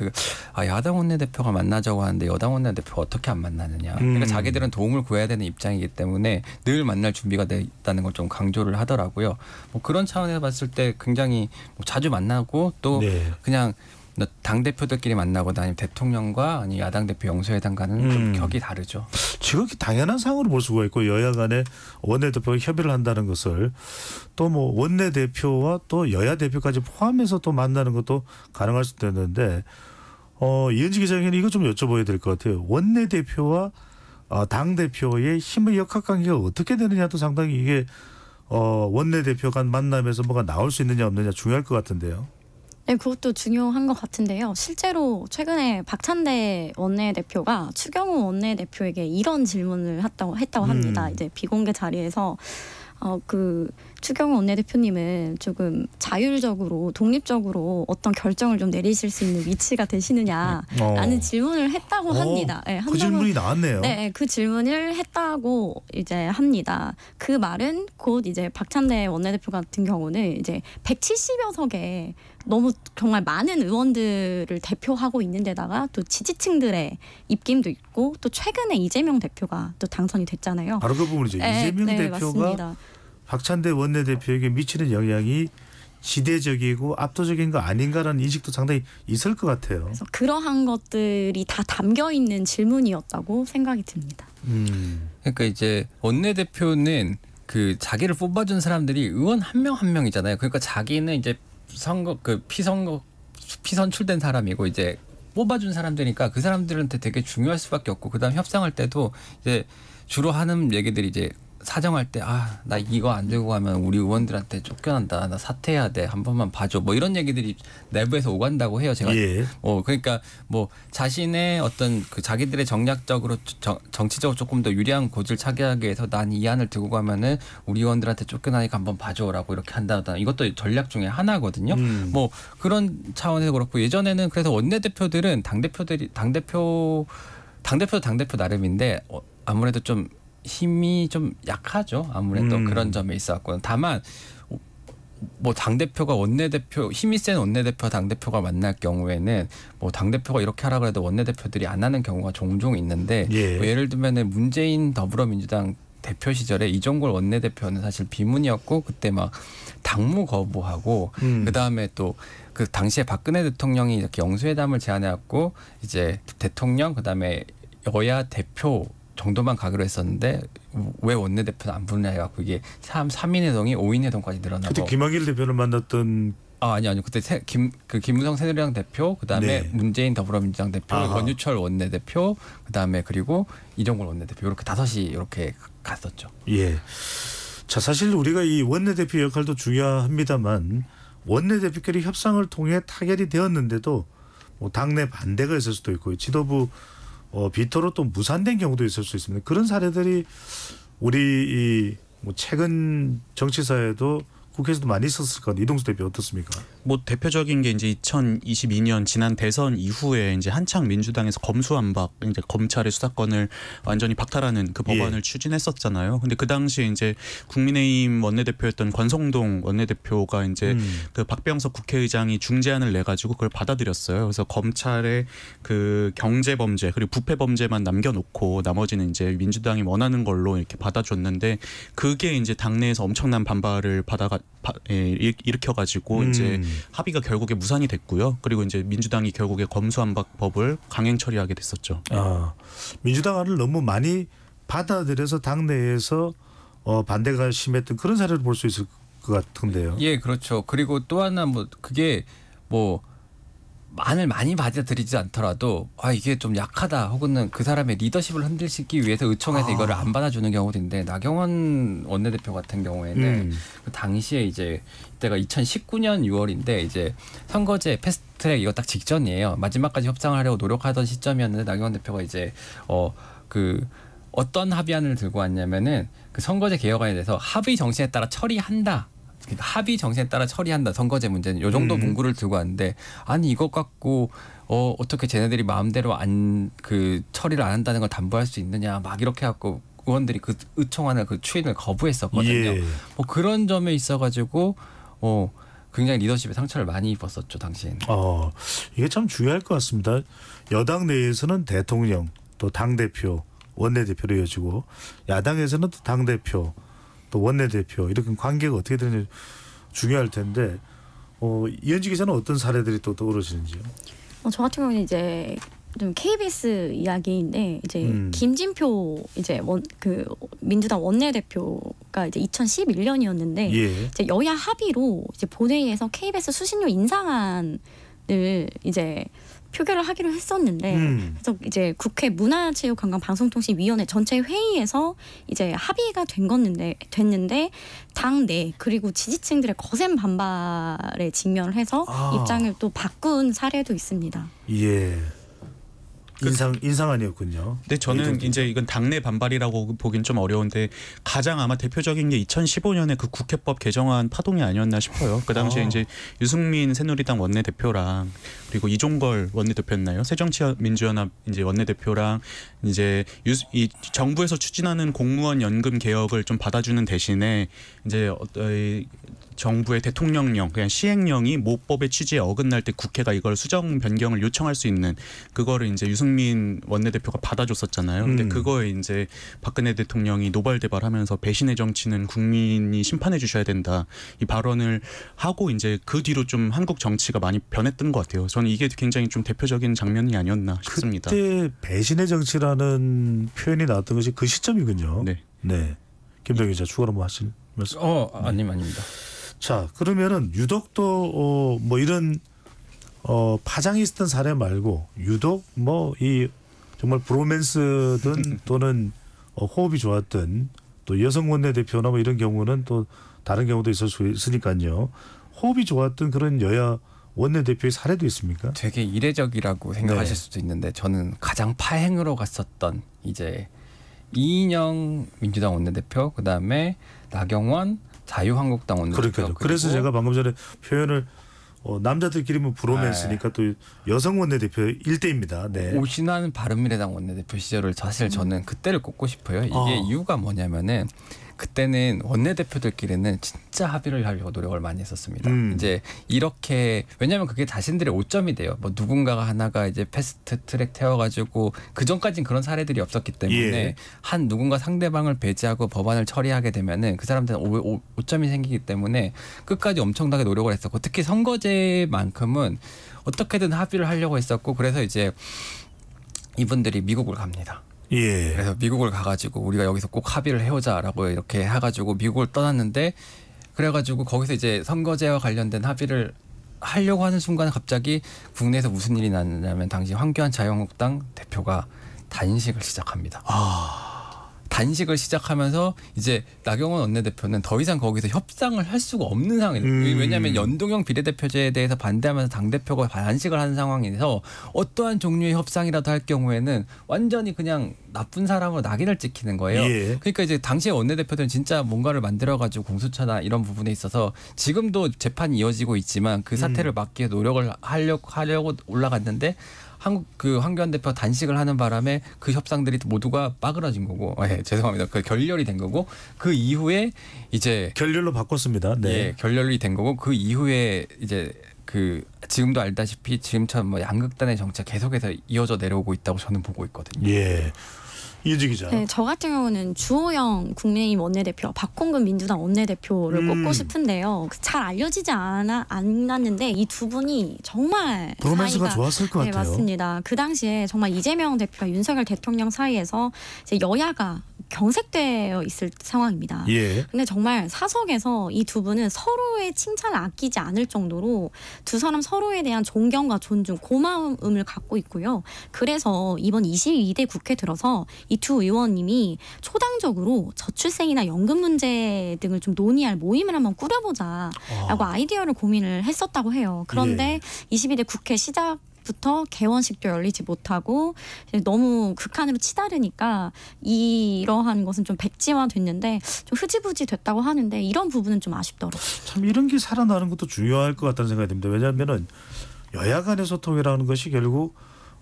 야당 원내대표가 만나자고 하는데 여당 원내대표가 어떻게 안 만나느냐. 그러니까 자기들은 도움을 구해야 되는 입장이기 때문에 늘 만날 준비가 돼 있다는 걸 좀 강조를 하더라고요. 뭐 그런 차원에서 봤을 때 굉장히 뭐 자주 만나고 또 네. 그냥 당 대표들끼리 만나거나 아니면 대통령과 아니 야당 대표 영수회담과는 좀 격이 다르죠. 지극히 당연한 상황으로 볼 수가 있고, 여야 간에 원내대표가 협의를 한다는 것을 또 뭐 원내대표와 또 여야 대표까지 포함해서 또 만나는 것도 가능할 수도 있는데, 이은지 기자에게는 이거 좀 여쭤봐야 될 것 같아요. 원내대표와 당 대표의 힘의 역학관계가 어떻게 되느냐도 상당히 이게 원내대표 간 만남에서 뭐가 나올 수 있느냐 없느냐 중요할 것 같은데요. 네, 그것도 중요한 것 같은데요. 실제로 최근에 박찬대 원내대표가 추경호 원내대표에게 이런 질문을 했다고 합니다. 이제 비공개 자리에서 그 추경호 원내대표님은 조금 자율적으로 독립적으로 어떤 결정을 좀 내리실 수 있는 위치가 되시느냐라는 질문을 했다고 합니다. 네, 그 질문이 나왔네요. 네, 그 질문을 했다고 이제 합니다. 그 말은 곧 이제 박찬대 원내대표 같은 경우는 이제 170여 석에 너무 정말 많은 의원들을 대표하고 있는 데다가 또 지지층들의 입김도 있고 또 최근에 이재명 대표가 또 당선이 됐잖아요. 바로 그 부분이죠. 네, 이재명 네, 대표가 맞습니다. 박찬대 원내대표에게 미치는 영향이 지대적이고 압도적인 거 아닌가라는 인식도 상당히 있을 것 같아요. 그래서 그러한 것들이 다 담겨 있는 질문이었다고 생각이 듭니다. 그러니까 이제 원내대표는 그 자기를 뽑아준 사람들이 의원 한 명 한 명이잖아요. 그러니까 자기는 이제 선거 그 피선출된 사람이고 이제 뽑아준 사람들이니까 그 사람들한테 되게 중요할 수밖에 없고 그다음 협상할 때도 이제 주로 하는 얘기들이 이제 사정할 때 나 이거 안 들고 가면 우리 의원들한테 쫓겨난다. 나 사퇴해야 돼. 한 번만 봐줘. 뭐 이런 얘기들이 내부에서 오간다고 해요. 제가 그러니까 뭐 자신의 어떤 그 자기들의 정략적으로 정치적으로 조금 더 유리한 고지를 차지하기 위해서 난 이 안을 들고 가면은 우리 의원들한테 쫓겨나니까 한번 봐줘라고 이렇게 한다다. 이것도 전략 중에 하나거든요. 뭐 그런 차원에서 그렇고 예전에는 그래서 원내대표들은 당대표 나름인데 아무래도 좀 힘이 좀 약하죠. 아무래도 그런 점에 있어갖고 다만 뭐 당대표가 원내대표 힘이 센 원내대표 당대표가 만날 경우에는 뭐 당대표가 이렇게 하라 그래도 원내대표들이 안 하는 경우가 종종 있는데 뭐 예를 들면은 문재인 더불어민주당 대표 시절에 이종걸 원내대표는 사실 비문이었고 그때 막 당무 거부하고 그다음에 또 그 당시에 박근혜 대통령이 이렇게 영수회담을 제안해갖고 이제 대통령 그다음에 여야 대표 정도만 가기로 했었는데 왜 원내대표는 안 부르냐 해갖고 이게 3인 회동이 5인 회동까지 늘어나고 그때 김한길 대표를 만났던 아니요 그때 김무성 새누리당 대표 그다음에 문재인 더불어민주당 대표 원유철 원내대표 그다음에 그리고 이종걸 원내대표 이렇게 5이 이렇게 갔었죠. 예. 자 사실 우리가 이 원내대표 역할도 중요합니다만 원내대표끼리 협상을 통해 타결이 되었는데도 뭐 당내 반대가 있을 수도 있고 지도부 비토로 또 무산된 경우도 있을 수 있습니다. 그런 사례들이 우리 뭐 최근 정치사에도 국회에서도 많이 있었을 것 같아요. 이동수 대표 어떻습니까? 뭐 대표적인 게 이제 2022년 지난 대선 이후에 이제 한창 민주당에서 검수완박 이제 검찰의 수사권을 완전히 박탈하는 그 법안을 추진했었잖아요. 근데 그 당시에 이제 국민의힘 원내대표였던 권성동 원내대표가 이제 그 박병석 국회의장이 중재안을 내 가지고 그걸 받아들였어요. 그래서 검찰의 그 경제 범죄 그리고 부패 범죄만 남겨놓고 나머지는 이제 민주당이 원하는 걸로 이렇게 받아줬는데 그게 이제 당내에서 엄청난 반발을 일으켜가지고 이제 합의가 결국에 무산이 됐고요. 그리고 이제 민주당이 결국에 검수완박법을 강행 처리하게 됐었죠. 민주당을 너무 많이 받아들여서 당내에서 반대가 심했던 그런 사례를 볼 수 있을 것 같은데요. 예, 그렇죠. 그리고 또 하나 뭐 그게 뭐 안을 많이 받아들이지 않더라도 이게 좀 약하다 혹은 그 사람의 리더십을 흔들기 위해서 의총에서 이거를 안 받아주는 경우도 있는데 나경원 원내대표 같은 경우에는 그 당시에 이제 이때가 2019년 6월인데 이제 선거제 패스트트랙 이거 딱 직전이에요. 마지막까지 협상을 하려고 노력하던 시점이었는데 나경원 대표가 이제 그 어떤 합의안을 들고 왔냐면은 그 선거제 개혁안에 대해서 합의 정신에 따라 처리한다. 그러니까 합의 정신에 따라 처리한다. 선거제 문제는 요 정도 문구를 들고 왔는데 아니 이것 갖고 어떻게 쟤네들이 마음대로 그 처리를 안 한다는 걸 담보할 수 있느냐 막 이렇게 갖고 의원들이 그 의총안을 그 추인을 거부했었거든요. 뭐 그런 점에 있어가지고 굉장히 리더십에 상처를 많이 입었었죠 당시에는. 이게 참 중요할 것 같습니다. 여당 내에서는 대통령 또 당 대표 원내대표로 이어지고 야당에서는 또 당 대표 또 원내대표 이렇게 관계가 어떻게 되는지 중요할 텐데 이현지 기자는 어떤 사례들이 또 떠오르시는지요? 저 같은 경우는 이제 좀 KBS 이야기인데 이제 김진표 이제 그 민주당 원내대표가 이제 2011년이었는데 이제 여야 합의로 이제 본회의에서 KBS 수신료 인상안을 이제 표결을 하기로 했었는데 그래서 이제 국회 문화체육관광방송통신위원회 전체 회의에서 이제 합의가 됐는데 당내 그리고 지지층들의 거센 반발에 직면을 해서 입장을 또 바꾼 사례도 있습니다. 예. 인상아니었군요. 근데 저는 이제 이건 당내 반발이라고 보긴 좀 어려운데 가장 아마 대표적인 게 2015년에 그 국회법 개정안 파동이 아니었나 싶어요. 그 당시에 이제 유승민 새누리당 원내대표랑 그리고 이종걸 원내대표였나요? 새정치민주연합 이제 원내대표랑 이제 이 정부에서 추진하는 공무원 연금 개혁을 좀 받아주는 대신에 이제 정부의 대통령령, 그냥 시행령이 모법의 취지에 어긋날 때 국회가 이걸 수정 변경을 요청할 수 있는 그거를 이제 유승민 원내대표가 받아줬었잖아요. 근데 그거에 이제 박근혜 대통령이 노발대발하면서 배신의 정치는 국민이 심판해 주셔야 된다. 이 발언을 하고 이제 그 뒤로 좀 한국 정치가 많이 변했던 것 같아요. 저는 이게 굉장히 좀 대표적인 장면이 아니었나 싶습니다. 그때 배신의 정치라는 표현이 나왔던 것이 그 시점이군요. 네. 네. 김병희 기자 추가로 뭐 하실 말씀? 아닙니다. 자, 그러면은 유독 또 뭐 이런 파장이 있었던 사례 말고 유독 뭐 이 정말 브로맨스든 또는 호흡이 좋았던 또 여성 원내대표나 뭐 이런 경우는 또 다른 경우도 있을 수 있으니까요. 호흡이 좋았던 그런 여야 원내대표의 사례도 있습니까? 되게 이례적이라고 생각하실 수도 있는데 저는 가장 파행으로 갔었던 이제 이인영 민주당 원내대표, 그다음에 나경원 자유한국당 원내대표. 그러니까요. 그래서 제가 방금 전에 표현을 남자들끼리 뭐 브로맨스니까 또 여성 원내대표 1대입니다. 네. 오신환 바른미래당 원내대표 시절을 사실 저는 그때를 꼽고 싶어요. 이게 이유가 뭐냐면은 그때는 원내대표들끼리는 진짜 합의를 하려고 노력을 많이 했었습니다. 이제 이렇게 왜냐하면 그게 자신들의 오점이 돼요. 뭐 누군가가 하나가 이제 패스트 트랙 태워가지고 그 전까지는 그런 사례들이 없었기 때문에 한 누군가 상대방을 배제하고 법안을 처리하게 되면은 그 사람들은 오점이 생기기 때문에 끝까지 엄청나게 노력을 했었고 특히 선거제만큼은 어떻게든 합의를 하려고 했었고 그래서 이제 이분들이 미국을 갑니다. 예. 그래서 미국을 가가지고 우리가 여기서 꼭 합의를 해오자라고 이렇게 해가지고 미국을 떠났는데 그래가지고 거기서 이제 선거제와 관련된 합의를 하려고 하는 순간 갑자기 국내에서 무슨 일이 났냐면 당시 황교안 자유한국당 대표가 단식을 시작합니다. 단식을 시작하면서 이제 나경원 원내대표는 더 이상 거기서 협상을 할 수가 없는 상황이에요. 왜냐하면 연동형 비례대표제에 대해서 반대하면서 당대표가 단식을 하는 상황에서 어떠한 종류의 협상이라도 할 경우에는 완전히 그냥 나쁜 사람으로 낙인을 찍히는 거예요. 그러니까 이제 당시의 원내대표들은 진짜 뭔가를 만들어가지고 공수처나 이런 부분에 있어서 지금도 재판이 이어지고 있지만 그 사태를 막기 위해 노력을 하려고 올라갔는데 그 황교안 대표 단식을 하는 바람에 그 협상들이 모두가 빠그라진 거고, 죄송합니다. 그 결렬이 된 거고 그 이후에 이제 결렬로 바꿨습니다. 네, 예, 결렬이 된 거고 그 이후에 이제 그 지금도 알다시피 지금처럼 뭐 양극단의 정치가 계속해서 이어져 내려오고 있다고 저는 보고 있거든요. 예. 이은지 기자. 네, 저 같은 경우는 주호영 국민의힘 원내대표, 박홍근 민주당 원내대표를 꼽고 싶은데요. 잘 알려지지 않았는데 이 두 분이 정말 브로맨스가 좋았을 것 같아요. 네, 맞습니다. 그 당시에 정말 이재명 대표와 윤석열 대통령 사이에서 이제 여야가 경색되어 있을 상황입니다. 근데 정말 사석에서 이 두 분은 서로의 칭찬을 아끼지 않을 정도로 두 사람 서로에 대한 존경과 존중, 고마움을 갖고 있고요. 그래서 이번 22대 국회 들어서 이 두 의원님이 초당적으로 저출생이나 연금 문제 등을 좀 논의할 모임을 한번 꾸려보자라고 아이디어를 고민을 했었다고 해요. 그런데 22대 국회 시작부터 개원식도 열리지 못하고 너무 극한으로 치달으니까 이러한 것은 좀 백지화됐는데 좀 흐지부지 됐다고 하는데 이런 부분은 좀 아쉽더라고요. 참 이런 게 살아나는 것도 중요할 것 같다는 생각이 듭니다. 왜냐하면은 여야 간의 소통이라는 것이 결국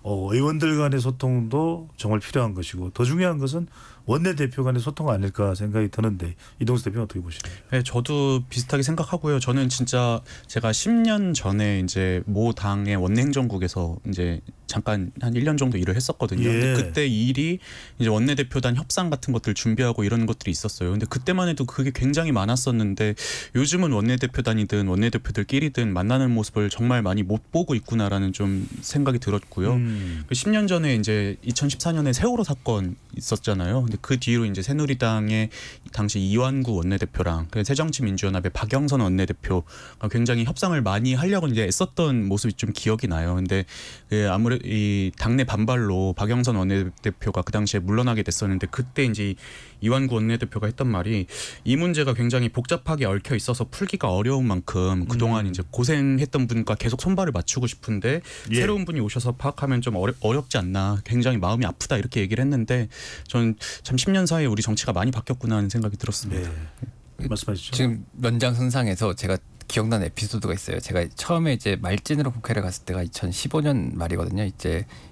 의원들 간의 소통도 정말 필요한 것이고 더 중요한 것은 원내대표 간의 소통 아닐까 생각이 드는데 이동수 대표는 어떻게 보시나요? 네, 저도 비슷하게 생각하고요. 저는 진짜 제가 10년 전에 이제 모 당의 원내행정국에서 이제 잠깐 한 1년 정도 일을 했었거든요. 근데 그때 이 일이 이제 원내대표단 협상 같은 것들 준비하고 이런 것들이 있었어요. 근데 그때만 해도 그게 굉장히 많았었는데 요즘은 원내대표단이든 원내대표들끼리든 만나는 모습을 정말 많이 못 보고 있구나라는 좀 생각이 들었고요. 10년 전에 이제 2014년에 세월호 사건 있었잖아요. 근데 그 뒤로 이제 새누리당의 당시 이완구 원내대표랑 새정치민주연합의 박영선 원내대표가 굉장히 협상을 많이 하려고 이제 애썼던 모습이 좀 기억이 나요. 근데 아무래도 이 당내 반발로 박영선 원내대표가 그 당시에 물러나게 됐었는데 그때 이제 이완구 원내대표가 했던 말이 이 문제가 굉장히 복잡하게 얽혀 있어서 풀기가 어려운 만큼 그동안 이제 고생했던 분과 계속 손발을 맞추고 싶은데 새로운 분이 오셔서 파악하면 좀 어렵지 않나, 굉장히 마음이 아프다 이렇게 얘기를 했는데 저는 참 10년 사이에 우리 정치가 많이 바뀌었구나 하는 생각이 들었습니다. 말씀하시죠. 지금 연장선상에서 제가 기억나는 에피소드가 있어요. 제가 처음에 이제 말진으로 국회를 갔을 때가 2015년 말이거든요.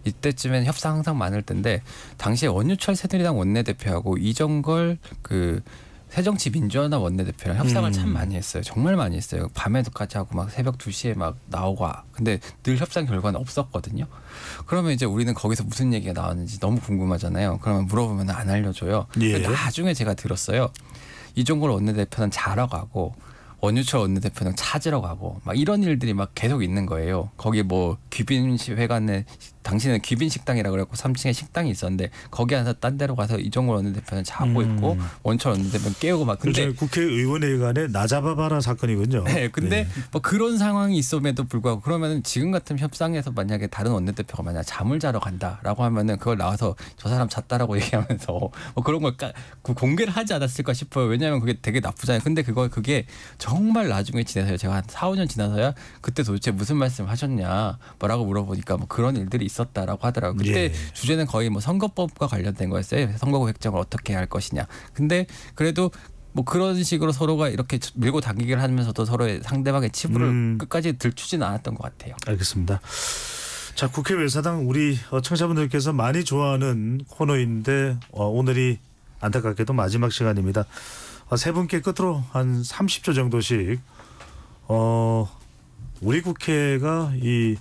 이때쯤엔 협상 항상 많을 텐데 당시에 원유철 새누리당 원내대표하고 이정걸 그 새정치민주연합 원내대표랑 협상을 참 많이 했어요. 정말 많이 했어요. 밤에도까지 하고 막 새벽 2시에 막 나오고. 근데 늘 협상 결과는 없었거든요. 그러면 이제 우리는 거기서 무슨 얘기가 나왔는지 너무 궁금하잖아요. 그러면 물어보면 안 알려줘요. 나중에 제가 들었어요. 이정걸 원내대표는 자러 가고 원유철 원내대표는 찾으러 가고 막 이런 일들이 막 계속 있는 거예요. 거기 뭐 귀빈회관에 당시에는 귀빈식당이라고 그래갖고 3층에 식당이 있었는데 거기 안에서 딴 데로 가서 이정걸 원내대표는 자고 있고 원철 원내대표는 깨우고 막. 근데 국회의원회관에 나 잡아봐라 사건이군요. 네, 근데 뭐 그런 상황이 있음에도 불구하고 그러면은 지금 같은 협상에서 만약에 다른 원내대표가 만약 잠을 자러 간다라고 하면은 그걸 나와서 저 사람 잤다라고 얘기하면서 뭐 그런 걸 공개를 하지 않았을까 싶어요. 왜냐하면 그게 되게 나쁘잖아요. 근데 그게 정말 나중에 지나서요. 제가 한 4, 5년 지나서야 그때 도대체 무슨 말씀 하셨냐 뭐라고 물어보니까 뭐 그런 일들이 있었다라고 하더라고요. 그때 주제는 거의 뭐 선거법과 관련된 거였어요. 선거구 획정을 어떻게 할 것이냐. 근데 그래도 뭐 그런 식으로 서로가 이렇게 밀고 당기기를 하면서도 서로의 상대방의 치부를 끝까지 들추지는 않았던 것 같아요. 알겠습니다. 자, 국회 외사당 우리 청취자분들께서 많이 좋아하는 코너인데 오늘이 안타깝게도 마지막 시간입니다. 세 분께 끝으로 한 30초 정도씩 우리 국회가 이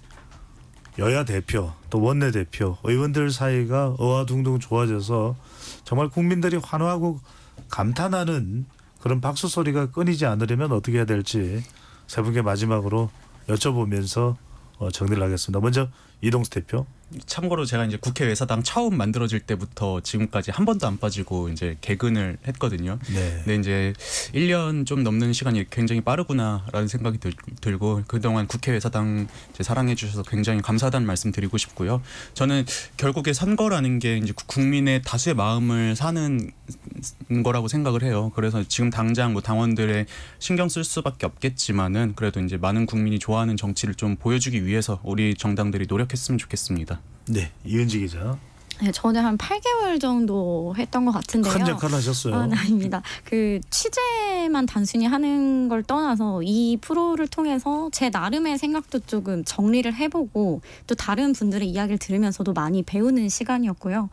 여야 대표 또 원내대표 의원들 사이가 어와둥둥 좋아져서 정말 국민들이 환호하고 감탄하는 그런 박수 소리가 끊이지 않으려면 어떻게 해야 될지 세 분께 마지막으로 여쭤보면서 정리를 하겠습니다. 먼저 이동수 대표. 참고로 제가 이제 국회 외사당 처음 만들어질 때부터 지금까지 한 번도 안 빠지고 이제 개근을 했거든요. 근데 이제 1년 좀 넘는 시간이 굉장히 빠르구나라는 생각이 들고 그동안 국회 외사당 사랑해 주셔서 굉장히 감사하다는 말씀 드리고 싶고요. 저는 결국에 선거라는 게 이제 국민의 다수의 마음을 사는 거라고 생각을 해요. 그래서 지금 당장 뭐 당원들의 신경 쓸 수밖에 없겠지만은 그래도 이제 많은 국민이 좋아하는 정치를 좀 보여주기 위해서 우리 정당들이 노력했으면 좋겠습니다. 네, 이은지 기자. 네, 저는 한 8개월 정도 했던 것 같은데요. 큰 역할을 하셨어요. 아닙니다. 그 취재만 단순히 하는 걸 떠나서 이 프로를 통해서 제 나름의 생각도 조금 정리를 해보고 또 다른 분들의 이야기를 들으면서도 많이 배우는 시간이었고요.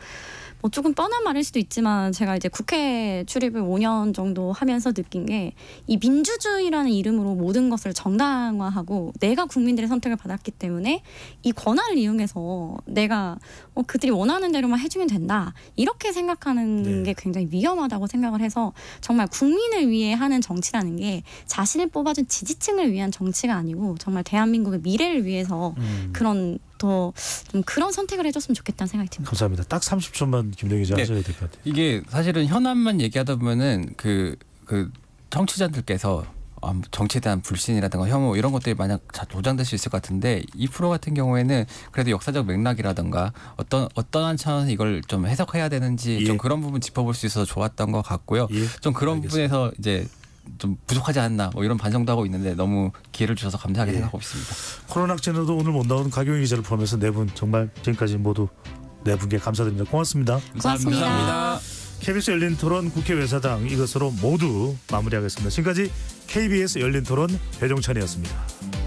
뭐 조금 뻔한 말일 수도 있지만 제가 이제 국회 출입을 5년 정도 하면서 느낀 게 이 민주주의라는 이름으로 모든 것을 정당화하고 내가 국민들의 선택을 받았기 때문에 이 권한을 이용해서 내가 그들이 원하는 대로만 해주면 된다 이렇게 생각하는 게 굉장히 위험하다고 생각을 해서 정말 국민을 위해 하는 정치라는 게 자신을 뽑아준 지지층을 위한 정치가 아니고 정말 대한민국의 미래를 위해서 그런 더 좀 그런 선택을 해줬으면 좋겠다는 생각이 듭니다. 감사합니다. 딱 30초만 김대기 기자 하셔야 될 것 같아요. 이게 사실은 현안만 얘기하다 보면은 그 청취자들께서 정치에 대한 불신이라든가 혐오 이런 것들이 만약 조장될 수 있을 것 같은데 이 프로 같은 경우에는 그래도 역사적 맥락이라든가 어떤 한 차원에서 이걸 좀 해석해야 되는지 좀 그런 부분 짚어볼 수 있어서 좋았던 것 같고요. 좀 그런 부분에서 이제 좀 부족하지 않나 뭐 이런 반성도 하고 있는데 너무 기회를 주셔서 감사하게 생각하고 있습니다. 코로나 확진으로 오늘 못 나온 가경희 기자를 포함해서 네 분 정말 지금까지 모두 네 분께 감사드립니다. 고맙습니다. 고맙습니다. KBS 열린 토론 국회 외사당 이것으로 모두 마무리하겠습니다. 지금까지 KBS 열린 토론 배종찬이었습니다.